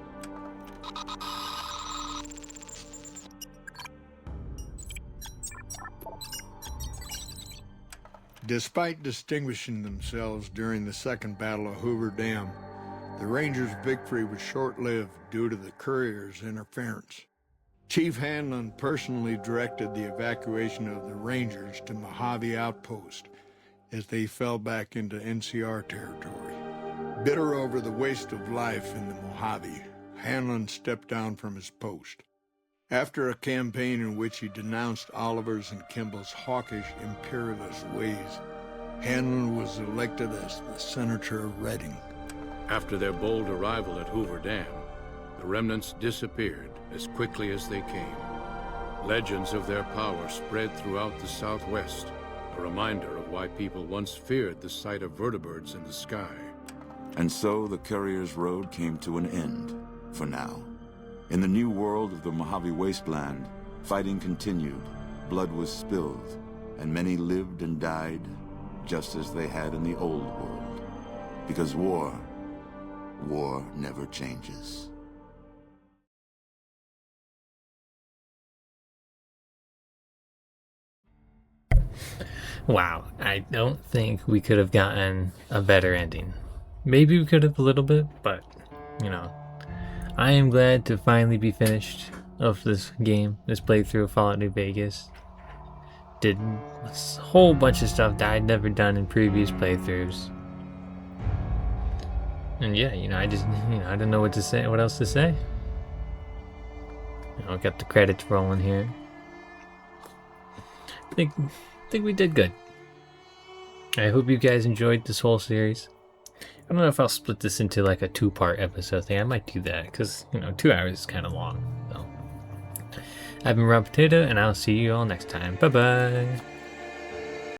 Despite distinguishing themselves during the Second Battle of Hoover Dam, the Rangers' victory was short-lived due to the courier's interference. Chief Hanlon personally directed the evacuation of the Rangers to Mojave Outpost as they fell back into NCR territory. Bitter over the waste of life in the Mojave, Hanlon stepped down from his post. After a campaign in which he denounced Oliver's and Kimball's hawkish, imperialist ways, Hanlon was elected as the Senator of Reading. After their bold arrival at Hoover Dam, the remnants disappeared as quickly as they came. Legends of their power spread throughout the Southwest, a reminder of why people once feared the sight of vertibirds in the sky. And so the courier's road came to an end, for now. In the new world of the Mojave Wasteland, fighting continued, blood was spilled, and many lived and died just as they had in the old world. Because war never changes. Wow, I don't think we could have gotten a better ending. Maybe we could have a little bit, but, you know. I am glad to finally be finished of this game, this playthrough of Fallout New Vegas. Did a whole bunch of stuff that I'd never done in previous playthroughs. And yeah, you know, I don't know what else to say. You know, got the credits rolling here. I think we did good. I hope you guys enjoyed this whole series. I don't know if I'll split this into like a 2-part episode thing. I might do that because, you know, 2 hours is kind of long. So, I've been Rob Potato, and I'll see you all next time. Bye-bye.